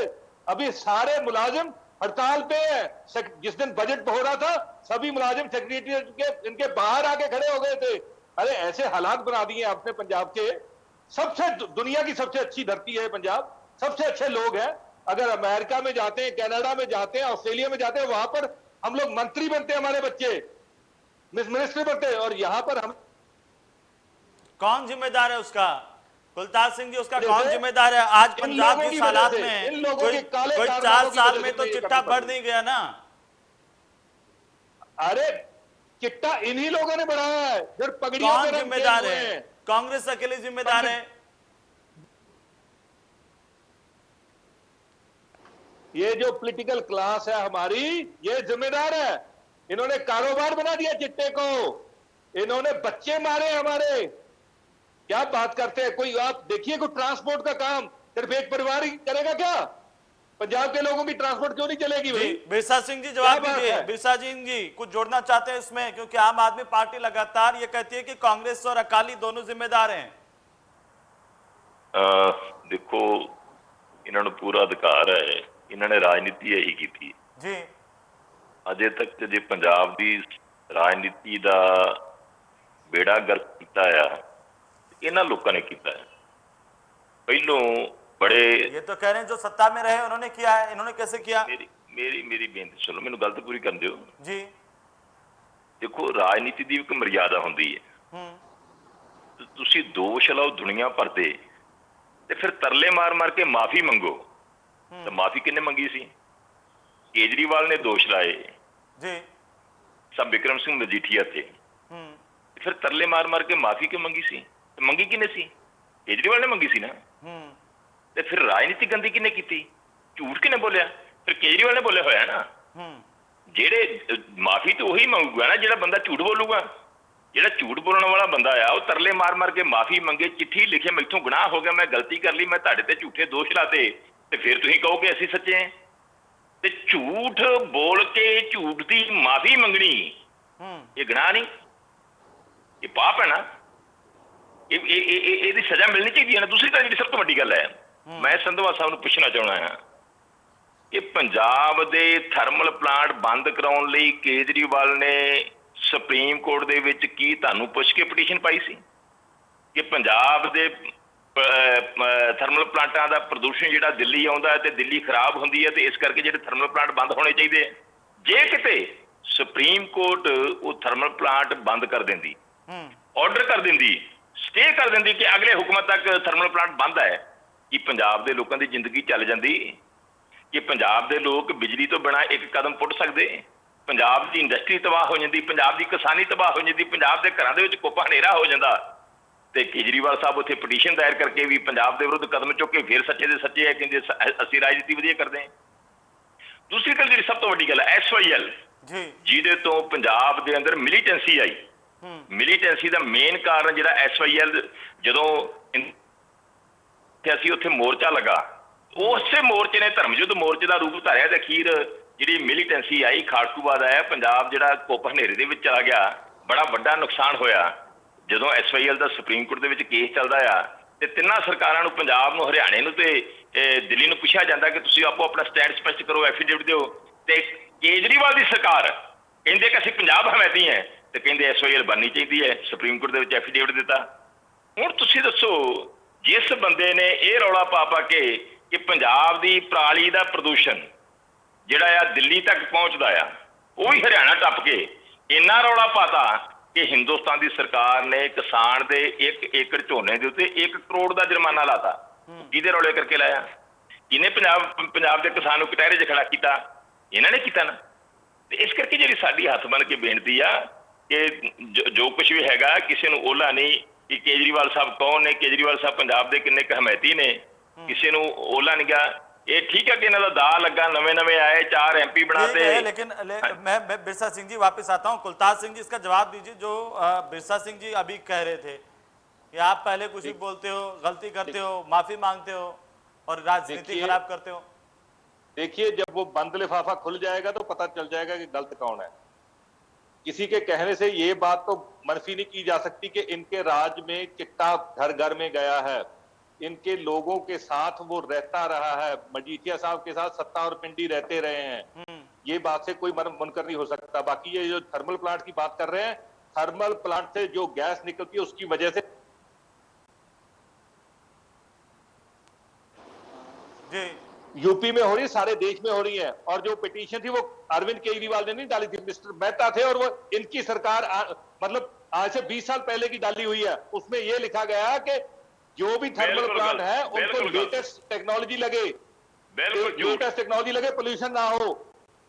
अभी सारे मुलाजिम हड़ताल पे है। जिस दिन बजट हो रहा था, सभी मुलाजिम सेक्रेटरिएट के इनके बाहर आके खड़े हो गए थे। अरे ऐसे हालात बना दिए आपने पंजाब के। सबसे दुनिया की सबसे अच्छी धरती है पंजाब, सबसे अच्छे लोग हैं। अगर अमेरिका में जाते हैं, कनाडा में जाते हैं, ऑस्ट्रेलिया में जाते हैं, वहां पर हम लोग मंत्री बनते हैं, हमारे बच्चे मिनिस्टर बनते हैं, और यहां पर हम कौन जिम्मेदार है उसका? कुलतार सिंह जी, उसका कौन जिम्मेदार है? आज पंजाब की हालात में कोई 4 साल में तो चिट्टा बढ़ नहीं गया ना। अरे चिट्टा इन्हीं लोगों ने बढ़ाया है, फिर पगड़ियों कौन जिम्मेदार है? कांग्रेस अकेले जिम्मेदार है? ये जो पॉलिटिकल क्लास है हमारी, ये जिम्मेदार है। इन्होंने कारोबार बना दिया चिट्टे को, इन्होंने बच्चे मारे हमारे। क्या बात करते हैं? कोई आप देखिए, कोई ट्रांसपोर्ट का काम सिर्फ एक परिवार ही करेगा क्या? पंजाब के लोगों की ट्रांसपोर्ट क्यों नहीं चलेगी भाई? बिरसा सिंह जी जवाब क्या बात दीजिए। है? बिरसा सिंह जी कुछ जोड़ना चाहते हैं इसमें, क्योंकि आम आदमी पार्टी लगातार ये कहती है कि कांग्रेस और अकाली दोनों जिम्मेदार हैं। देखो, ਇਹਨਾਂ ਨੂੰ ਪੂਰਾ ਅਧਿਕਾਰ ਹੈ, ਇਹਨਾਂ ਨੇ ਰਾਜਨੀਤੀ ਇਹੀ ਕੀਤੀ जी ਅਜੇ ਤੱਕ ਤੇ ਜੇ ਪੰਜਾਬ ਦੀ ਰਾਜਨੀਤੀ ਦਾ ਬੇੜਾ ਗਰਕ ਕੀਤਾ ਆ ਇਹਨਾਂ ਲੋਕਾਂ ਨੇ ਕੀਤਾ ਹੈ। ਪਹਿਲੋਂ ਬੜੇ ये तो कह रहे हैं जो सत्ता में रहे उन्होंने किया है, इन्होंने कैसे किया? ਮੇਰੀ ਮੇਰੀ ਮੇਰੀ ਬੇਨਤੀ ਸੁਣੋ, ਮੈਨੂੰ ਗੱਲ ਤਾਂ ਪੂਰੀ ਕਰਨ ਦਿਓ। जी ਦੇਖੋ, ਰਾਜਨੀਤੀ ਦੀ ਇੱਕ ਮਰਿਆਦਾ ਹੁੰਦੀ ਹੈ। ਤੁਸੀਂ ਦੋਸ਼ ਲਾਓ ਦੁਨੀਆ ਭਰ ਦੇ ਤੇ ਫਿਰ ਤਰਲੇ ਮਾਰ ਮਾਰ ਕੇ ਮਾਫੀ ਮੰਗੋ। ਤਾਂ ਮਾਫੀ ਕਿੰਨੇ ਮੰਗੀ ਸੀ? ਕੇਜਰੀਵਾਲ ਨੇ ਦੋਸ਼ ਲਾਏ जी ਸਭ ਵਿਕਰਮ ਸਿੰਘ ਮਜੀਠੀਆ ਤੇ, ਫਿਰ ਤਰਲੇ ਮਾਰ ਮਾਰ ਕੇ ਮਾਫੀ ਕਿਉਂ ਮੰਗੀ ਸੀ? ਤੇ ਮੰਗੀ ਕਿਨੇ ਸੀ? ਕੇਜਰੀਵਾਲ ਨੇ ਮੰਗੀ ਸੀ ਨਾ। ਤੇ ਫਿਰ ਰਾਜਨੀਤੀ ਗੰਦੀ ਕਿਨੇ ਕੀਤੀ? ਝੂਠ ਕਿਨੇ ਬੋਲਿਆ? ਫਿਰ ਕੇਜਰੀਵਾਲ ਨੇ ਬੋਲਿਆ ਹੋਇਆ ਨਾ। ਜਿਹੜੇ ਮਾਫੀ ਤੇ ਉਹੀ ਮੰਗੂਗਾ ਨਾ ਜਿਹੜਾ ਬੰਦਾ ਝੂਠ ਬੋਲੂਗਾ। ਜਿਹੜਾ ਝੂਠ ਬੋਲਣ ਵਾਲਾ ਬੰਦਾ ਆ ਉਹ ਤਰਲੇ ਮਾਰ ਮਾਰ ਕੇ ਮਾਫੀ ਮੰਗੇ, ਚਿੱਠੀ ਲਿਖੇ ਮੈਥੋਂ ਗੁਨਾਹ ਹੋ ਗਿਆ, ਮੈਂ ਗਲਤੀ ਕਰ ਲਈ, ਮੈਂ ਤੁਹਾਡੇ ਤੇ ਝੂਠੇ ਦੋਸ਼ ਲਾਤੇ, ਤੇ ਫਿਰ ਤੁਸੀਂ ਕਹੋਗੇ ਅਸੀਂ ਸੱਚੇ ਹਾਂ। ਤੇ ਝੂਠ ਬੋਲ ਕੇ ਝੂਠ ਦੀ ਮਾਫੀ ਮੰਗਣੀ ਇਹ ਗੁਨਾਹ ਨਹੀਂ, ਇਹ ਪਾਪ ਹੈ ਨਾ। ਇਹਦੀ ਸਜ਼ਾ ਮਿਲਣੀ ਚਾਹੀਦੀ ਹੈ ਨਾ। ਦੂਸਰੀ ਗੱਲ ਜਿਹੜੀ ਸਭ ਤੋਂ ਵੱਡੀ ਗੱਲ ਹੈ, ਮੈਂ ਸੰਧਵਾ ਸਾਹਿਬ ਨੂੰ ਪੁੱਛਣਾ ਚਾਹੁੰਦਾ ਹਾਂ ਕਿ ਪੰਜਾਬ ਦੇ ਥਰਮਲ ਪਲਾਂਟ ਬੰਦ ਕਰਾਉਣ ਲਈ ਕੇਜਰੀਵਾਲ ਨੇ ਸੁਪਰੀਮ ਕੋਰਟ ਦੇ ਵਿੱਚ ਕੀ ਤੁਹਾਨੂੰ ਪੁੱਛ ਕੇ ਪਟੀਸ਼ਨ ਪਾਈ ਸੀ ਕਿ ਪੰਜਾਬ ਦੇ ਥਰਮਲ ਪਲਾਂਟਾਂ ਦਾ ਪ੍ਰਦੂਸ਼ਣ ਜਿਹੜਾ ਦਿੱਲੀ ਆਉਂਦਾ ਹੈ ਤੇ ਦਿੱਲੀ ਖਰਾਬ ਹੁੰਦੀ ਹੈ ਤੇ ਇਸ ਕਰਕੇ ਜਿਹੜੇ ਥਰਮਲ ਪਲਾਂਟ ਬੰਦ ਹੋਣੇ ਚਾਹੀਦੇ ਆ। ਜੇ ਕਿਤੇ ਸੁਪਰੀਮ ਕੋਰਟ ਉਹ ਥਰਮਲ ਪਲਾਂਟ ਬੰਦ ਕਰ ਦਿੰਦੀ, ਆਰਡਰ ਕਰ ਦਿੰਦੀ, ਸਟੇ ਕਰ ਦਿੰਦੀ ਕਿ ਅਗਲੇ ਹੁਕਮ ਤੱਕ ਥਰਮਲ ਪਲਾਂਟ ਬੰਦ ਹੈ, ਕਿ ਪੰਜਾਬ ਦੇ ਲੋਕਾਂ ਦੀ ਜ਼ਿੰਦਗੀ ਚੱਲ ਜਾਂਦੀ, ਕਿ ਪੰਜਾਬ ਦੇ ਲੋਕ ਬਿਜਲੀ ਤੋਂ ਬਿਨਾਂ ਇੱਕ ਕਦਮ ਪੁੱਟ ਸਕਦੇ, ਪੰਜਾਬ ਦੀ ਇੰਡਸਟਰੀ ਤਬਾਹ ਹੋ ਜਾਂਦੀ, ਪੰਜਾਬ ਦੀ ਕਿਸਾਨੀ ਤਬਾਹ ਹੋ ਜਾਂਦੀ, ਪੰਜਾਬ ਦੇ ਘਰਾਂ ਦੇ ਵਿੱਚ ਕੋਪਾ ਹਨੇਰਾ ਹੋ ਜਾਂਦਾ। ਤੇ ਕੇਜਰੀਵਾਲ ਸਾਹਿਬ ਉੱਥੇ ਪਟੀਸ਼ਨ ਦਾਇਰ ਕਰਕੇ ਵੀ ਪੰਜਾਬ ਦੇ ਵਿਰੁੱਧ ਕਦਮ ਚੁੱਕ ਕੇ ਫਿਰ ਸੱਚੇ ਦੇ ਸੱਚੇ ਹੈ, ਕਹਿੰਦੇ ਅਸੀਂ ਰਾਜਨੀਤੀ ਵਧੀਆ ਕਰਦੇ ਹਾਂ। ਦੂਸਰੀ ਗੱਲ ਜਿਹੜੀ ਸਭ ਤੋਂ ਵੱਡੀ ਗੱਲ ਹੈ SYL, ਜਿਹਦੇ ਤੋਂ ਪੰਜਾਬ ਦੇ ਅੰਦਰ ਮਿਲੀਟੈਂਸੀ ਆਈ। ਮਿਲੀਟੈਂਸੀ ਦਾ ਮੇਨ ਕਾਰਨ ਜਿਹੜਾ SYL ਜਦੋਂ ਅਸੀਂ ਉੱਥੇ ਮੋਰਚਾ ਲੱਗਾ, ਉਸੇ ਮੋਰਚੇ ਨੇ ਧਰਮ ਯੁੱਧ ਮੋਰਚੇ ਦਾ ਰੂਪ ਧਾਰਿਆ ਤੇ ਅਖੀਰ ਜਿਹੜੀ ਮਿਲੀਟੈਂਸੀ ਆਈ, ਖਾੜਕੂਵਾਦ ਆਇਆ, ਪੰਜਾਬ ਜਿਹੜਾ ਕੋਪ ਹਨੇਰੇ ਦੇ ਵਿੱਚ ਚਲਾ ਗਿਆ, ਬੜਾ ਵੱਡਾ ਨੁਕਸਾਨ ਹੋਇਆ। ਜਦੋਂ SYL ਦਾ ਸੁਪਰੀਮ ਕੋਰਟ ਦੇ ਵਿੱਚ ਕੇਸ ਚੱਲਦਾ ਆ ਤੇ ਤਿੰਨਾਂ ਸਰਕਾਰਾਂ ਨੂੰ, ਪੰਜਾਬ ਨੂੰ, ਹਰਿਆਣੇ ਨੂੰ ਤੇ ਦਿੱਲੀ ਨੂੰ ਪੁੱਛਿਆ ਜਾਂਦਾ ਕਿ ਤੁਸੀਂ ਆਪੋ ਆਪਣਾ ਸਟੈਂਡ ਸਪਸ਼ਟ ਕਰੋ, ਐਫੀਡੇਵਿਟ ਦਿਓ। ਤੇ ਕੇਜਰੀਵਾਲ ਦੀ ਸਰਕਾਰ ਕਹਿੰਦੇ ਕਿ ਅਸੀਂ ਪੰਜਾਬ ਹਮਾਇਤੀ ਹੈ ਤੇ ਕਹਿੰਦੇ SYL ਬਣਨੀ ਚਾਹੀਦੀ ਹੈ, ਸੁਪਰੀਮ ਕੋਰਟ ਦੇ ਵਿੱਚ ਐਫੀਡੇਵਿਟ ਦਿੱਤਾ। ਹੁਣ ਤੁਸੀਂ ਦੱਸੋ, ਜਿਸ ਬੰਦੇ ਨੇ ਇਹ ਰੌਲਾ ਪਾ ਪਾ ਕੇ ਕਿ ਪੰਜਾਬ ਦੀ ਪਰਾਲੀ ਦਾ ਪ੍ਰਦੂਸ਼ਣ ਜਿਹੜਾ ਆ ਦਿੱਲੀ ਤੱਕ ਪਹੁੰਚਦਾ ਆ, ਉਹ ਵੀ ਹਰਿਆਣਾ ਟੱਪ ਕੇ ਇੰਨਾ ਰੌਲਾ ਪਾਤਾ ਕਿ ਹਿੰਦੁਸਤਾਨ ਦੀ ਸਰਕਾਰ ਨੇ ਕਿਸਾਨ ਦੇ 1 ਏਕੜ ਝੋਨੇ ਦੇ ਉੱਤੇ 1 ਕਰੋੜ ਦਾ ਜੁਰਮਾਨਾ ਲਾਤਾ। ਕਿਹਦੇ ਰੌਲੇ ਕਰਕੇ ਲਾਇਆ? ਇਹਨੇ ਪੰਜਾਬ ਦੇ ਕਿਸਾਨ ਨੂੰ ਕਟਹਿਰੇ 'ਚ ਖੜਾ ਕੀਤਾ, ਇਹਨਾਂ ਨੇ ਕੀਤਾ ਨਾ। ਤੇ ਇਸ ਕਰਕੇ ਜਿਹੜੀ ਸਾਡੀ ਹੱਥ ਬਣ ਕੇ ਬੇਨਤੀ ਆ ਕਿ ਜੋ ਕੁਝ ਵੀ ਹੈਗਾ, ਕਿਸੇ ਨੂੰ ਓਲਾ ਨਹੀਂ ਕਿ ਕੇਜਰੀਵਾਲ ਸਾਹਿਬ ਕੌਣ ਨੇ, ਕੇਜਰੀਵਾਲ ਸਾਹਿਬ ਪੰਜਾਬ ਦੇ ਕਿੰਨੇ ਕੁ ਹਮਾਇਤੀ ਨੇ, ਕਿਸੇ ਨੂੰ ਓਲਾ ਨਹੀਂ ਗਾ। ये ठीक है कि इन्होंने दा लगा, नवे आए, 4 MP बनाते। लेकिन मैं बिरसा सिंह जी वापस आता हूं। कुलतार सिंह जी इसका जवाब दीजिए जो बिरसा सिंह जी अभी कह रहे थे कि आप पहले कुछ भी बोलते हो, गलती करते हो, माफी मांगते हो और राजनीति खराब करते हो। देखिए, जब वो बंद लिफाफा खुल जाएगा तो पता चल जाएगा कि गलत कौन है। किसी के कहने से ये बात तो मनफी नहीं की जा सकती कि इनके राज में चिट्टा घर घर में गया है, इनके लोगों के साथ वो रहता रहा है, मजीठिया साहब के साथ सत्ता और पिंडी रहते रहे हैं। ये बात से कोई मुनकर नहीं हो सकता। बाकी ये जो थर्मल प्लांट की बात कर रहे हैं, थर्मल प्लांट से जो गैस निकलती है उसकी वजह से जी यूपी में हो रही है, सारे देश में हो रही है। और जो पिटीशन थी वो अरविंद केजरीवाल ने नहीं डाली थी, मिस्टर मेहता थे, और वो इनकी सरकार मतलब आज से 20 साल पहले की डाली हुई है। उसमें ये लिखा गया है कि जो भी थर्मल प्लांट है उनको लेटेस्ट टेक्नोलॉजी लगे, लेटेस्ट टेक्नोलॉजी लगे, पोल्यूशन ना हो।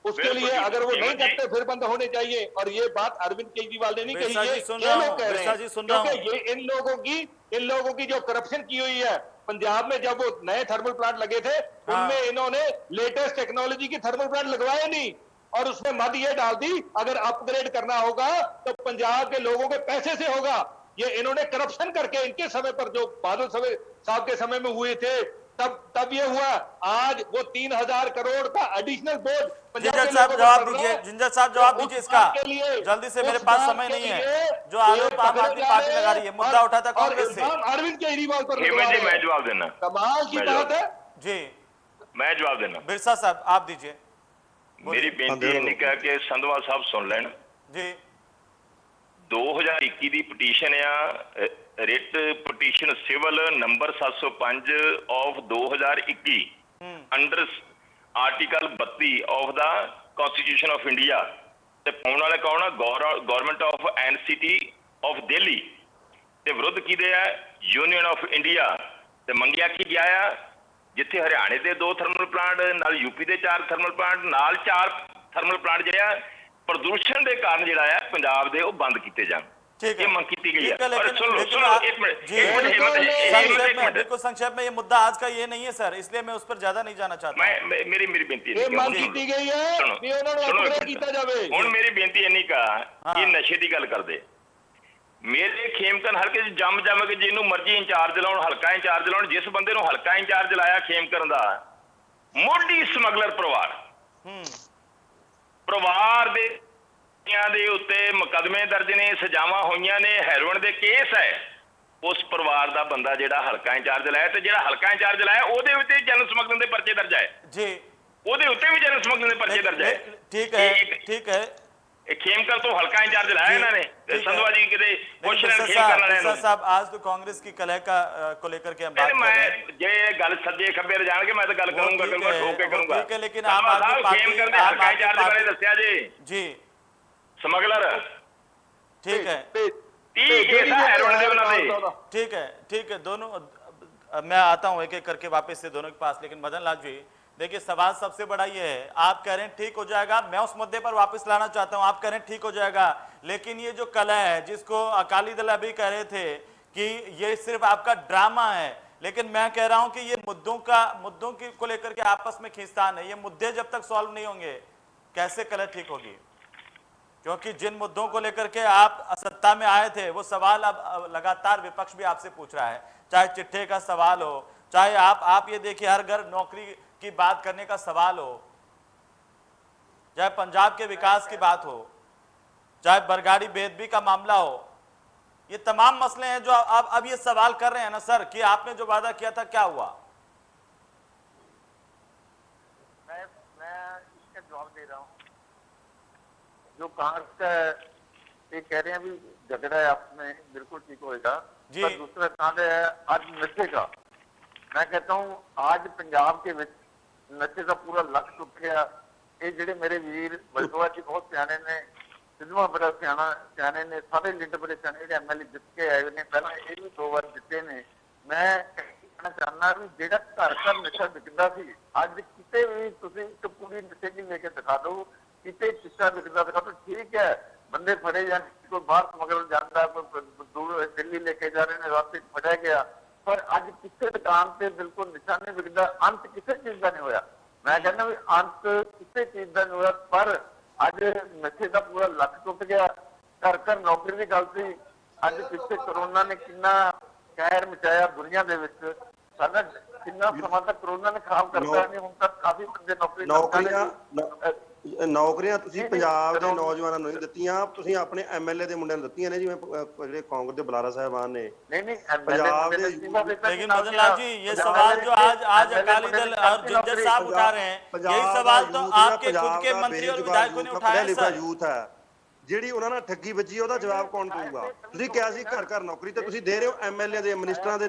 उसके लिए अगर वो नहीं करते फिर बंद होने चाहिए। और ये बात अरविंद केजरीवाल ने नहीं कही, ये लोग कह रहे हैं, क्योंकि ये इन लोगों की जो करप्शन की हुई है पंजाब में, जब वो नए थर्मल प्लांट लगे थे उनमें इन्होंने लेटेस्ट टेक्नोलॉजी की थर्मल प्लांट लगवाए नहीं, और उसमें मद ये डाल दी अगर अपग्रेड करना होगा तो पंजाब के लोगों के पैसे से होगा। ये इन्होंने करप्शन करके इनके समय पर जो बादल साहब के समय में हुए थे तब ये हुआ। आज वो 3,000 करोड़ का एडिशनल बोझ जिंजर साहब जवाब दीजिए, जिंजर साहब जवाब दीजिए इसका जल्दी से, मेरे पास समय नहीं है। जो आरोप आम आदमी पार्टी लगा रही है, मुद्दा उठा था कांग्रेस से। अरविंद केजरीवाल पर मैं जवाब देना, कमाल की बात है जी, मैं जवाब देना। बिरसा साहब आप दीजिए। मेरी बेनती इन्नी कह के संधवा साहब सुन लेन जी। 2021 ਦੀ ਪਟੀਸ਼ਨ ਆ, writ petition civil number 705 of 2021 under article 32 of the constitution of India, ਤੇ ਪਾਉਣ ਵਾਲੇ ਕੌਣ ਆ? Government of NCT of Delhi ਤੇ ਵਿਰੁੱਧ ਕਿਹਦੇ ਆ? Union of India. ਤੇ ਮੰਗਿਆ ਕੀ ਗਿਆ ਆ? ਜਿੱਥੇ ਹਰਿਆਣੇ ਦੇ 2 ਥਰਮਲ ਪਲਾਂਟ, ਨਾਲ ਯੂਪੀ ਦੇ 4 ਥਰਮਲ ਪਲਾਂਟ, ਨਾਲ 4 ਥਰਮਲ ਪਲਾਂਟ ਜਿਹੜੇ ਆ ਪ੍ਰਦੂਸ਼ਣ ਦੇ ਕਾਰਨ ਜਿਹੜਾ ਆ ਪੰਜਾਬ ਦੇ ਉਹ ਬੰਦ ਕੀਤੇ ਜਾਣ। ये मांग की गई है। और सुन लो एक मिनट, बिल्कुल संक्षेप में, ये मुद्दा आज का ये नहीं है सर, इसलिए मैं उस पर ज्यादा नहीं जाना चाहता। मेरी बेनती ये मांग की गई है कि उन्होंने अपग्रेड किया जावे। हुण मेरी बेनती इन्नी का ये नशे की गल कर दे। मेरे खेमकन हल्के जम के जिन्हों मर्जी इंचार्ज लाउण, हल्का इंचार्ज लाउण, जिस बंदे नूं हल्का इंचार्ज लाया खेमकन दा, मोढी समगलर परिवार दे ਦੇ ਉੱਤੇ ਮੁਕੱਦਮੇ ਦਰਜ ਨੇ, ਸਜ਼ਾਵਾਂ ਹੋਈਆਂ ਨੇ, ਹੈਰੋਇਨ ਦੇ ਕੇਸ ਹੈ। ਉਸ ਪਰਿਵਾਰ ਦਾ ਬੰਦਾ ਜਿਹੜਾ ਹਲਕਾ ਇੰਚਾਰਜ ਲਾਇਆ, ਤੇ ਜਿਹੜਾ ਹਲਕਾ ਇੰਚਾਰਜ ਲਾਇਆ ਉਹਦੇ ਉੱਤੇ ਜਨਰਲ ਸਮਗਲਿੰਗ ਦੇ ਪਰਚੇ ਦਰਜ ਹੈ ਜੀ, ਉਹਦੇ ਉੱਤੇ ਵੀ ਜਨਰਲ ਸਮਗਲਿੰਗ ਦੇ ਪਰਚੇ ਦਰਜ ਹੈ। ਠੀਕ है, ठीक है। खेमकर तो हल्का इंचार्ज लाया इन्होंने, संधवा जी किते क्वेश्चन खेमकर वाले ने। साहब आज तो कांग्रेस की कलह को लेकर के हम बात कर रहे हैं। जे गल सज्जे खब्बे जान के मैं तो गल करूंगा, ठोक के करूंगा। ठीक है, लेकिन आम आदमी पार्टी हल्का इंचार्ज बारे दस्या जी स्मगलर, ठीक है, ठीक है, ठीक है। दोनों मैं आता हूं एक एक करके वापस से दोनों के पास। लेकिन मदन लाल जी देखिए, सवाल सबसे बड़ा ये है, आप कह रहे हैं ठीक हो जाएगा, मैं उस मुद्दे पर वापस लाना चाहता हूं। आप कह रहे हैं ठीक हो जाएगा, लेकिन ये जो कलह है, जिसको अकाली दल अभी कह रहे थे कि ये सिर्फ आपका ड्रामा है, लेकिन मैं कह रहा हूं कि ये मुद्दों को लेकर के आपस में खींचतान है। ये मुद्दे जब तक सॉल्व नहीं होंगे कैसे कलह ठीक होगी? क्योंकि जिन मुद्दों को लेकर के आप सत्ता में आए थे, वो सवाल अब लगातार विपक्ष भी आपसे पूछ रहा है, चाहे चिट्ठे का सवाल हो, चाहे आप ये देखिए हर घर नौकरी की बात करने का सवाल हो, चाहे पंजाब के विकास की बात हो, चाहे बरगाड़ी बेदबी का मामला हो। ये तमाम मसले हैं जो अब ये सवाल कर रहे हैं ना सर कि आपने जो वादा किया था क्या हुआ? मैं इसका जवाब दे रहा हूँ। जो कांग्रेस का ये कह रहे हैं भी झगड़ा है आपने, बिल्कुल ठीक होएगा, पर दूसरा काम है आज नशे का। मैं कहता हूँ आज पंजाब के विच नशे का पूरा लक टुट गया। ये जेडे मेरे वीर बलदोआ जी बहुत सियाने ने, सिद्धवा बड़ा सियाने ने, सारे लीडर बड़े सियाने जो MLA जित के आए ने, पहला ये भी 2 बार जिते ने। मैं कहना चाहना भी जेड़ा घर घर नशा विकदा सी, अज किते भी तुसीं एक पूरी नशे की लेके दिखा दो, किते चिट्टा विकदा दिखा दो, ठीक है बंदे फड़े जाने, कोई बाहर स्मगलर जाता, कोई दूर दिल्ली लेके जा रहे हैं, रास्ते फड़िया गया, पर अज किसी दुकान से बिल्कुल नशा नहीं विकदा। अंत किसी चीज का नहीं होया। मैं कहना भी अंत किसी चीज का नहीं होया, पर अज नशे का पूरा लक टुट गया। घर घर नौकरी की गल सी, अज पिछले कोरोना ने कितना कहर मचाया दुनिया के विच, साडा कितना समा तक कोरोना ने खराब करता नहीं, हुण तक काफी बंदे ਨੌਕਰੀਆਂ ਤੁਸੀਂ ਪੰਜਾਬ ਦੇ ਨੌਜਵਾਨਾਂ ਨੂੰ ਨਹੀਂ ਦਿੱਤੀਆਂ, ਤੁਸੀਂ ਆਪਣੇ MLA ਦੇ ਮੁੰਡਿਆਂ ਨੂੰ ਦਿੱਤੀਆਂ ਨੇ, ਜਿਵੇਂ ਜਿਹੜੇ ਕਾਂਗਰਸ ਦੇ ਬੁਲਾਰਾ ਸਾਹਿਬਾਨ ਨੇ। नहीं पंजाब दे लेकिन मदन लाल जी ये सवाल जो आज अकाली दल और जिंजर साहब उठा रहे हैं, यही सवाल तो आपके खुद के मंत्री और विधायकों ने उठाया है सर। यूथ है ਜਿਹੜੀ ਉਹਨਾਂ ਨਾਲ ਠੱਗੀ ਵੱਜੀ, ਉਹਦਾ ਜਵਾਬ ਕੌਣ ਦੇਊਗਾ? ਤੁਸੀਂ ਕਿਹਾ ਸੀ ਘਰ ਘਰ ਨੌਕਰੀ, ਤੇ ਤੁਸੀਂ ਦੇ ਰਹੇ ਹੋ MLA ਦੇ ਮਿਨਿਸਟਰਾਂ ਦੇ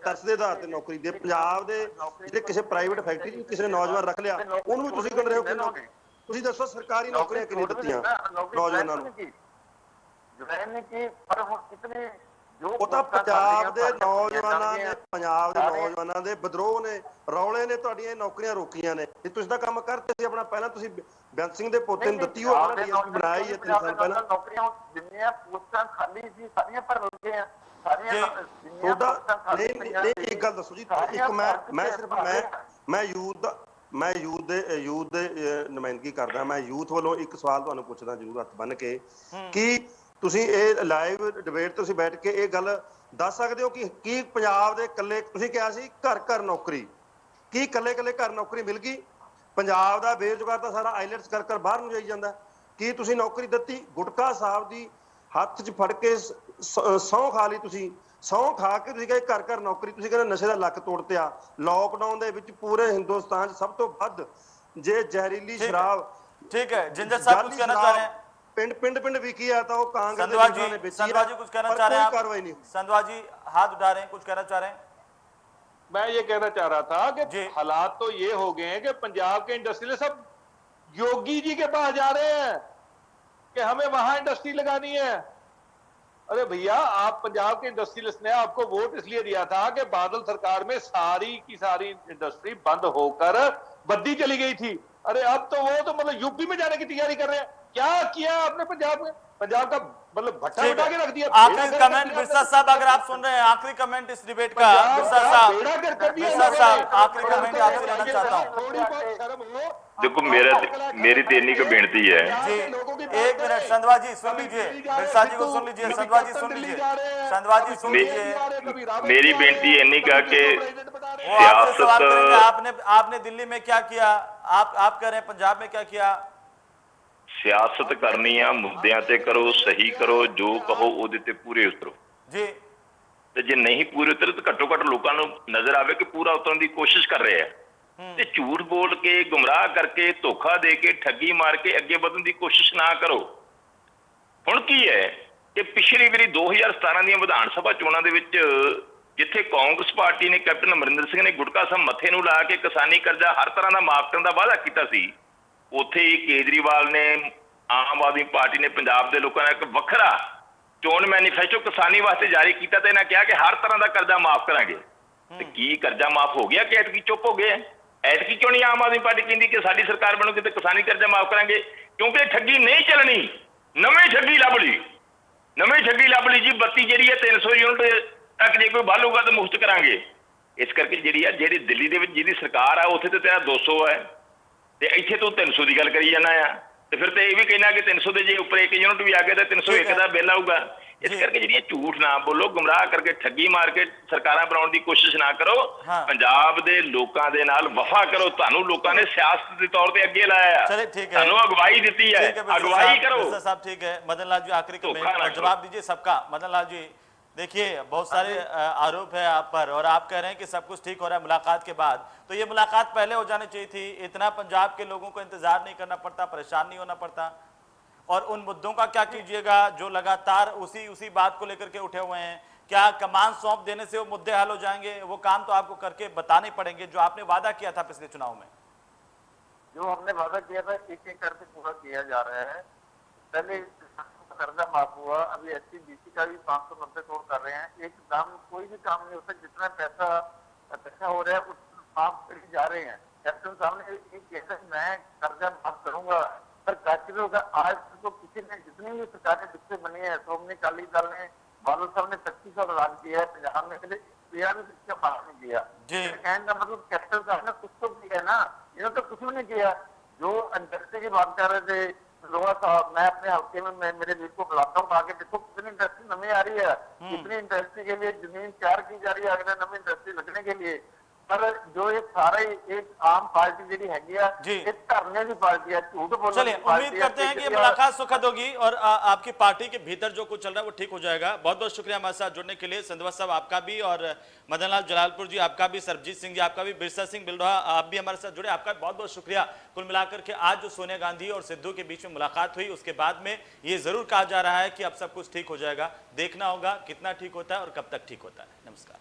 ਤਰਸ ਦੇ ਆਧਾਰ ਤੇ ਨੌਕਰੀ ਦੇ। ਪੰਜਾਬ ਦੇ ਜਿਹੜੇ ਕਿਸੇ ਪ੍ਰਾਈਵੇਟ ਫੈਕਟਰੀ ਚ ਕਿਸੇ ਨੇ ਨੌਜਵਾਨ ਰੱਖ ਲਿਆ, ਉਹਨੂੰ ਵੀ ਤੁਸੀਂ ਗਿਣ ਰਹੇ ਹੋ ਕਿੰਨਾ? ਤੁਸੀਂ ਦੱਸੋ ਸਰਕਾਰੀ ਨੌਕਰੀਆਂ ਕਿੰਨੀ ਦਿੱਤੀਆਂ ਨੌਜਵਾਨਾਂ ਨੂੰ? ਉਹ ਤਾਂ ਪੰਜਾਬ ਦੇ ਨੌਜਵਾਨਾਂ ਦੇ ਵਿਦਰੋਹ ਨੇ, ਰੌਲੇ ਨੇ, ਤੁਹਾਡੀਆਂ ਨੌਕਰੀਆਂ ਰੋਕੀਆਂ ਨੇ। ਤੇ ਤੁਸੀਂ ਤਾਂ ਕੰਮ ਕਰਤੇ ਸੀ ਆਪਣਾ, ਪਹਿਲਾਂ ਤੁਸੀਂ ਬੇਅੰਤ ਸਿੰਘ ਦੇ ਪੋਤੇ ਨੂੰ ਦਿੱਤੀ, ਉਹ ਆਪਣਾ DSP ਬਣਾਇਆ ਹੀ 3 ਸਾਲ ਪਹਿਲਾਂ। ਨੌਕਰੀਆਂ ਜਿੰਨੀਆਂ ਪੋਸਟਾਂ ਖਾਲੀ ਸੀ ਸਾਰੀਆਂ ਭਰ ਲਗੇ ਆ, ਸਾਰੀਆਂ ਨਹੀਂ ਇੱਕ ਗੱਲ ਦੱਸੋ ਜੀ, ਇੱਕ ਮੈਂ ਸਿਰਫ ਮੈਂ ਯੂਥ ਦੇ ਨੁਮਾਇੰਦਗੀ ਕਰਦਾ। ਮੈਂ ਯੂਥ ਵੱਲੋਂ ਇੱਕ ਸਵਾਲ ਤੁਹਾਨੂੰ ਪੁੱਛਦਾ ਜ਼ਰੂਰ ਹੱਥ ਬੰਨ ਕੇ, ਕਿ ਤੁਸੀਂ ਇਹ ਲਾਈਵ ਡਿਬੇਟ ਤੁਸੀਂ ਬੈਠ ਕੇ ਇਹ ਗੱਲ ਦੱਸ ਸਕਦੇ ਹੋ ਕਿ ਕੀ ਪੰਜਾਬ ਦੇ ਇਕੱਲੇ, ਤੁਸੀਂ ਕਿਹਾ ਸੀ ਘਰ ਘਰ ਨੌਕਰੀ, ਕੀ ਇਕੱਲੇ ਘਰ ਨੌਕਰੀ ਮਿਲ ਗਈ? ਪੰਜਾਬ ਦਾ ਬੇਰੁਜ਼ਗਾਰ ਤਾਂ ਸਾਰਾ ਆਈਲੈਟਸ ਕਰ ਬਾਹਰ ਨੂੰ ਜਾਈ ਜਾਂਦਾ। ਕੀ ਤੁਸੀਂ ਨੌਕਰੀ ਦਿੱਤੀ? ਗੁਟਕਾ ਸਾਹਿਬ ਦੀ ਹੱਥ 'ਚ ਫੜ ਕੇ ਸਹੁੰ ਖਾ ਲਈ ਤੁਸੀਂ, ਸਹੁੰ ਖਾ ਕੇ ਤੁਸੀਂ ਕਹੇ ਘਰ ਘਰ ਨੌਕਰੀ। ਤੁਸੀਂ ਕਹਿੰਦੇ ਨਸ਼ੇ ਦਾ ਲੱਕ ਤੋੜਤਿਆ। ਲੋਕਡਾਊਨ ਦੇ ਵਿੱਚ ਪੂਰੇ ਹਿੰਦੁਸਤਾਨ 'ਚ ਸਭ ਤੋਂ ਵੱਧ ਜੇ ਜ਼ਹਿਰੀਲੀ ਸ਼ਰਾਬ, ठीक है जिंदर साहब कुछ कहना चाह रहे हैं? पिंड विकी है तो कांग्रेस संधवा के जी, ने बेची संधवा है, जी कुछ कहना पर चाह रहे हैं कोई आप? कार्रवाई नहीं हुई। संधवा जी हाथ उठा रहे हैं, कुछ कहना चाह रहे हैं? मैं ये कहना चाह रहा था जी। कि हालात तो ये हो गए हैं कि पंजाब के इंडस्ट्रियलिस्ट सब योगी जी के पास जा रहे हैं कि हमें वहां इंडस्ट्री लगानी है। अरे भैया, आप पंजाब के इंडस्ट्रियलिस्ट ने आपको वोट इसलिए दिया था कि बादल सरकार में सारी की सारी इंडस्ट्री बंद होकर बद्दी चली गई थी। अरे अब तो वो तो मतलब यूपी में जाने की तैयारी कर रहे हैं। क्या किया आपने पंजाब में? पंजाब का मतलब भट्टा उठा के रख दिया। आखिरी कमेंट बिरसा साहब, अगर आप सुन रहे हैं, आखिरी कमेंट इस डिबेट का। बिरसा साहब आखिरी कमेंट आपसे लेना चाहता हूं। थोड़ी बहुत शर्म हो। देखो मेरी तो इन्हीं को बेनती है। जी एक मिनट, संधवा जी सुन लीजिए, बिरसा जी को सुन लीजिए, संधवा जी सुन लीजिए, संधवा जी सुन लीजिए। मेरी बेनती इन्हीं का कि वो आपसे सवाल करेंगे, आपने दिल्ली में क्या किया, आप कह रहे हैं पंजाब में क्या किया? सियासत करनी है, मुद्दों ते करो, सही करो, जो कहो ਉਹਦੇ ਤੇ ਪੂਰੇ ਉਤਰੋ जी। ਤੇ ਜੇ ਨਹੀਂ ਪੂਰੇ ਉਤਰੇ ਤਾਂ ਘੱਟੋ ਘੱਟ ਲੋਕਾਂ ਨੂੰ ਨਜ਼ਰ ਆਵੇ ਕਿ ਪੂਰਾ ਉਤਰਨ ਦੀ ਕੋਸ਼ਿਸ਼ ਕਰ ਰਹੇ ਆ। ਤੇ ਝੂਠ ਬੋਲ ਕੇ, ਗੁੰਮਰਾਹ ਕਰਕੇ, ਧੋਖਾ ਦੇ ਕੇ, ਠੱਗੀ ਮਾਰ ਕੇ ਅੱਗੇ ਵਧਣ ਦੀ ਕੋਸ਼ਿਸ਼ ਨਾ ਕਰੋ। ਹੁਣ ਕੀ ਹੈ ਕਿ ਪਿਛਲੀ ਵਾਰੀ 2017 ਦੀਆਂ ਵਿਧਾਨ ਸਭਾ ਚੋਣਾਂ ਦੇ ਵਿੱਚ ਜਿੱਥੇ ਕਾਂਗਰਸ ਪਾਰਟੀ ਨੇ ਕੈਪਟਨ ਅਮਰਿੰਦਰ ਸਿੰਘ ਨੇ ਗੁਟਕਾ ਸਾਹਿਬ ਮੱਥੇ ਨੂੰ ਲਾ ਕੇ ਕਿਸਾਨੀ ਕਰਜ਼ਾ ਹਰ ਤਰ੍ਹਾਂ ਦਾ ਮਾਫ ਕਰਨ ਦਾ ਵਾਅਦਾ ਕੀਤਾ ਸੀ, ਉੱਥੇ ਹੀ ਕੇਜਰੀਵਾਲ ਨੇ, ਆਮ ਆਦਮੀ ਪਾਰਟੀ ਨੇ ਪੰਜਾਬ ਦੇ ਲੋਕਾਂ ਦਾ ਇੱਕ ਵੱਖਰਾ ਚੋਣ ਮੈਨੀਫੈਸਟੋ ਕਿਸਾਨੀ ਵਾਸਤੇ ਜਾਰੀ ਕੀਤਾ ਤੇ ਇਹਨਾਂ ਕਿਹਾ ਕਿ ਹਰ ਤਰ੍ਹਾਂ ਦਾ ਕਰਜ਼ਾ ਮਾਫ ਕਰਾਂਗੇ। ਤੇ ਕੀ ਕਰਜ਼ਾ ਮਾਫ ਹੋ ਗਿਆ ਕਿ ਐਤਕੀ ਚੁੱਪ ਹੋ ਗਏ? ਐਤਕੀ ਕਿਉਂ ਨਹੀਂ ਆਮ ਆਦਮੀ ਪਾਰਟੀ ਕਹਿੰਦੀ ਕਿ ਸਾਡੀ ਸਰਕਾਰ ਬਣੂਗੀ ਤੇ ਕਿਸਾਨੀ ਕਰਜ਼ਾ ਮਾਫ ਕਰਾਂਗੇ? ਕਿਉਂਕਿ ਠੱਗੀ ਨਹੀਂ ਚੱਲਣੀ, ਨਵੀਂ ਠੱਗੀ ਲੱਭ ਲਈ, ਨਵੀਂ ਠੱਗੀ ਲੱਭ ਲਈ ਜੀ। ਬੱਤੀ ਜਿਹੜੀ ਹੈ 300 ਯੂਨਿਟ ਤੱਕ ਜੇ ਕੋਈ ਬਾਲੂਗਾ ਤਾਂ ਮੁਫਤ ਕਰਾਂਗੇ। ਇਸ ਕਰਕੇ ਜਿਹੜੀ ਦਿੱਲੀ ਦੇ ਵਿੱਚ ਜਿਹਦੀ ਸਰਕਾਰ ਆ ਉੱਥੇ ਤੇ ਤੇਰਾ 200 ਹੈ ਤੇ ਇੱਥੇ ਤੂੰ 300 ਦੀ ਗੱਲ ਕਰੀ ਜਾਂਦਾ ਆ। ਤੇ ਫਿਰ ਤੇ ਇਹ ਵੀ ਕਹਿਣਾ ਕਿ 300 ਦੇ ਜੇ ਉੱਪਰ 1 ਯੂਨਿਟ ਵੀ ਆ ਗਿਆ ਤਾਂ 301 ਦਾ ਬਿੱਲ ਆਊਗਾ। ਇਸ ਕਰਕੇ ਜਿਹੜੀਆਂ ਝੂਠ ਨਾ ਬੋਲੋ, ਗੁੰਮਰਾਹ ਕਰਕੇ, ਠੱਗੀ ਮਾਰ ਕੇ ਸਰਕਾਰਾਂ ਬਣਾਉਣ ਦੀ ਕੋਸ਼ਿਸ਼ ਨਾ ਕਰੋ। ਪੰਜਾਬ ਦੇ ਲੋਕਾਂ ਦੇ ਨਾਲ ਵਫਾ ਕਰੋ। ਤੁਹਾਨੂੰ ਲੋਕਾਂ ਨੇ ਸਿਆਸਤ ਦੇ ਤੌਰ ਤੇ ਅੱਗੇ ਲਾਇਆ, ਤੁਹਾਨੂੰ ਅਗਵਾਈ ਦਿੱਤੀ ਹੈ, ਅਗਵਾਈ करो। साहब ठीक है, मदन लाल जी आखिरी कमेंट जवाब दीजिए सबका। मदन लाल जी देखिए, बहुत सारे आरोप है आप पर और आप कह रहे हैं कि सब कुछ ठीक हो रहा है मुलाकात के बाद, तो ये मुलाकात पहले हो जानी चाहिए थी। इतना पंजाब के लोगों को इंतजार नहीं करना पड़ता, परेशान नहीं होना पड़ता। और उन मुद्दों का क्या कीजिएगा जो लगातार उसी बात को लेकर के उठे हुए हैं? क्या कमान सौंप देने से वो मुद्दे हल हो जाएंगे? वो काम तो आपको करके बताने पड़ेंगे जो आपने वादा किया था पिछले चुनाव में। जो हमने वादा किया था एक एक करके पूरा किया जा रहा है। पहले कर्जा माफ हुआ, अभी एससी बीसी का भी 590 करोड़ कर रहे हैं। एक दाम कोई भी काम नहीं होता, जितना पैसा हो रहा है उस माफ कर जा रहे हैं। कैप्टन साहब ने एक कहता है मैं कर्जा माफ करूंगा, पर काचिलों का आज तो किसी ने, जितनी भी सरकारें जिससे बनी है, श्रोमणी अकाली दल ने, बादल साहब ने 25 राज किया है पंजाब में, कभी भी माफ नहीं किया। कहने का मतलब कैप्टन साहब ने कुछ तो किया ना, इन्होंने तो कुछ भी नहीं किया। जो इंडस्ट्री की बात कर रहे थे लोहा साहब, मैं अपने हल्के में मैं मेरे वीर को बुलाता हूँ, आगे देखो कितनी इंडस्ट्री नवी आ रही है, कितनी इंडस्ट्री के लिए जमीन तैयार की जा रही है अगले नवी इंडस्ट्री लगने के लिए। पर जो ये सारा एक आम पार्टी जी हैगी है, एक धरने की पार्टी है, झूठ बोलने। चलिए उम्मीद करते हैं कि ये मुलाकात सुखद होगी और आपकी पार्टी के भीतर जो कुछ चल रहा है वो ठीक हो जाएगा। बहुत बहुत शुक्रिया हमारे साथ जुड़ने के लिए। संधवा साहब आपका भी, और मदन लाल जलालपुर जी आपका भी, सरबजीत सिंह जी आपका भी, बिरसा सिंह बिलरोहा आप भी हमारे साथ जुड़े, आपका बहुत बहुत शुक्रिया। कुल मिलाकर के आज जो सोनिया गांधी और सिद्धू के बीच में मुलाकात हुई उसके बाद में ये जरूर कहा जा रहा है कि अब सब कुछ ठीक हो जाएगा। देखना होगा कितना ठीक होता है और कब तक ठीक होता है। नमस्कार।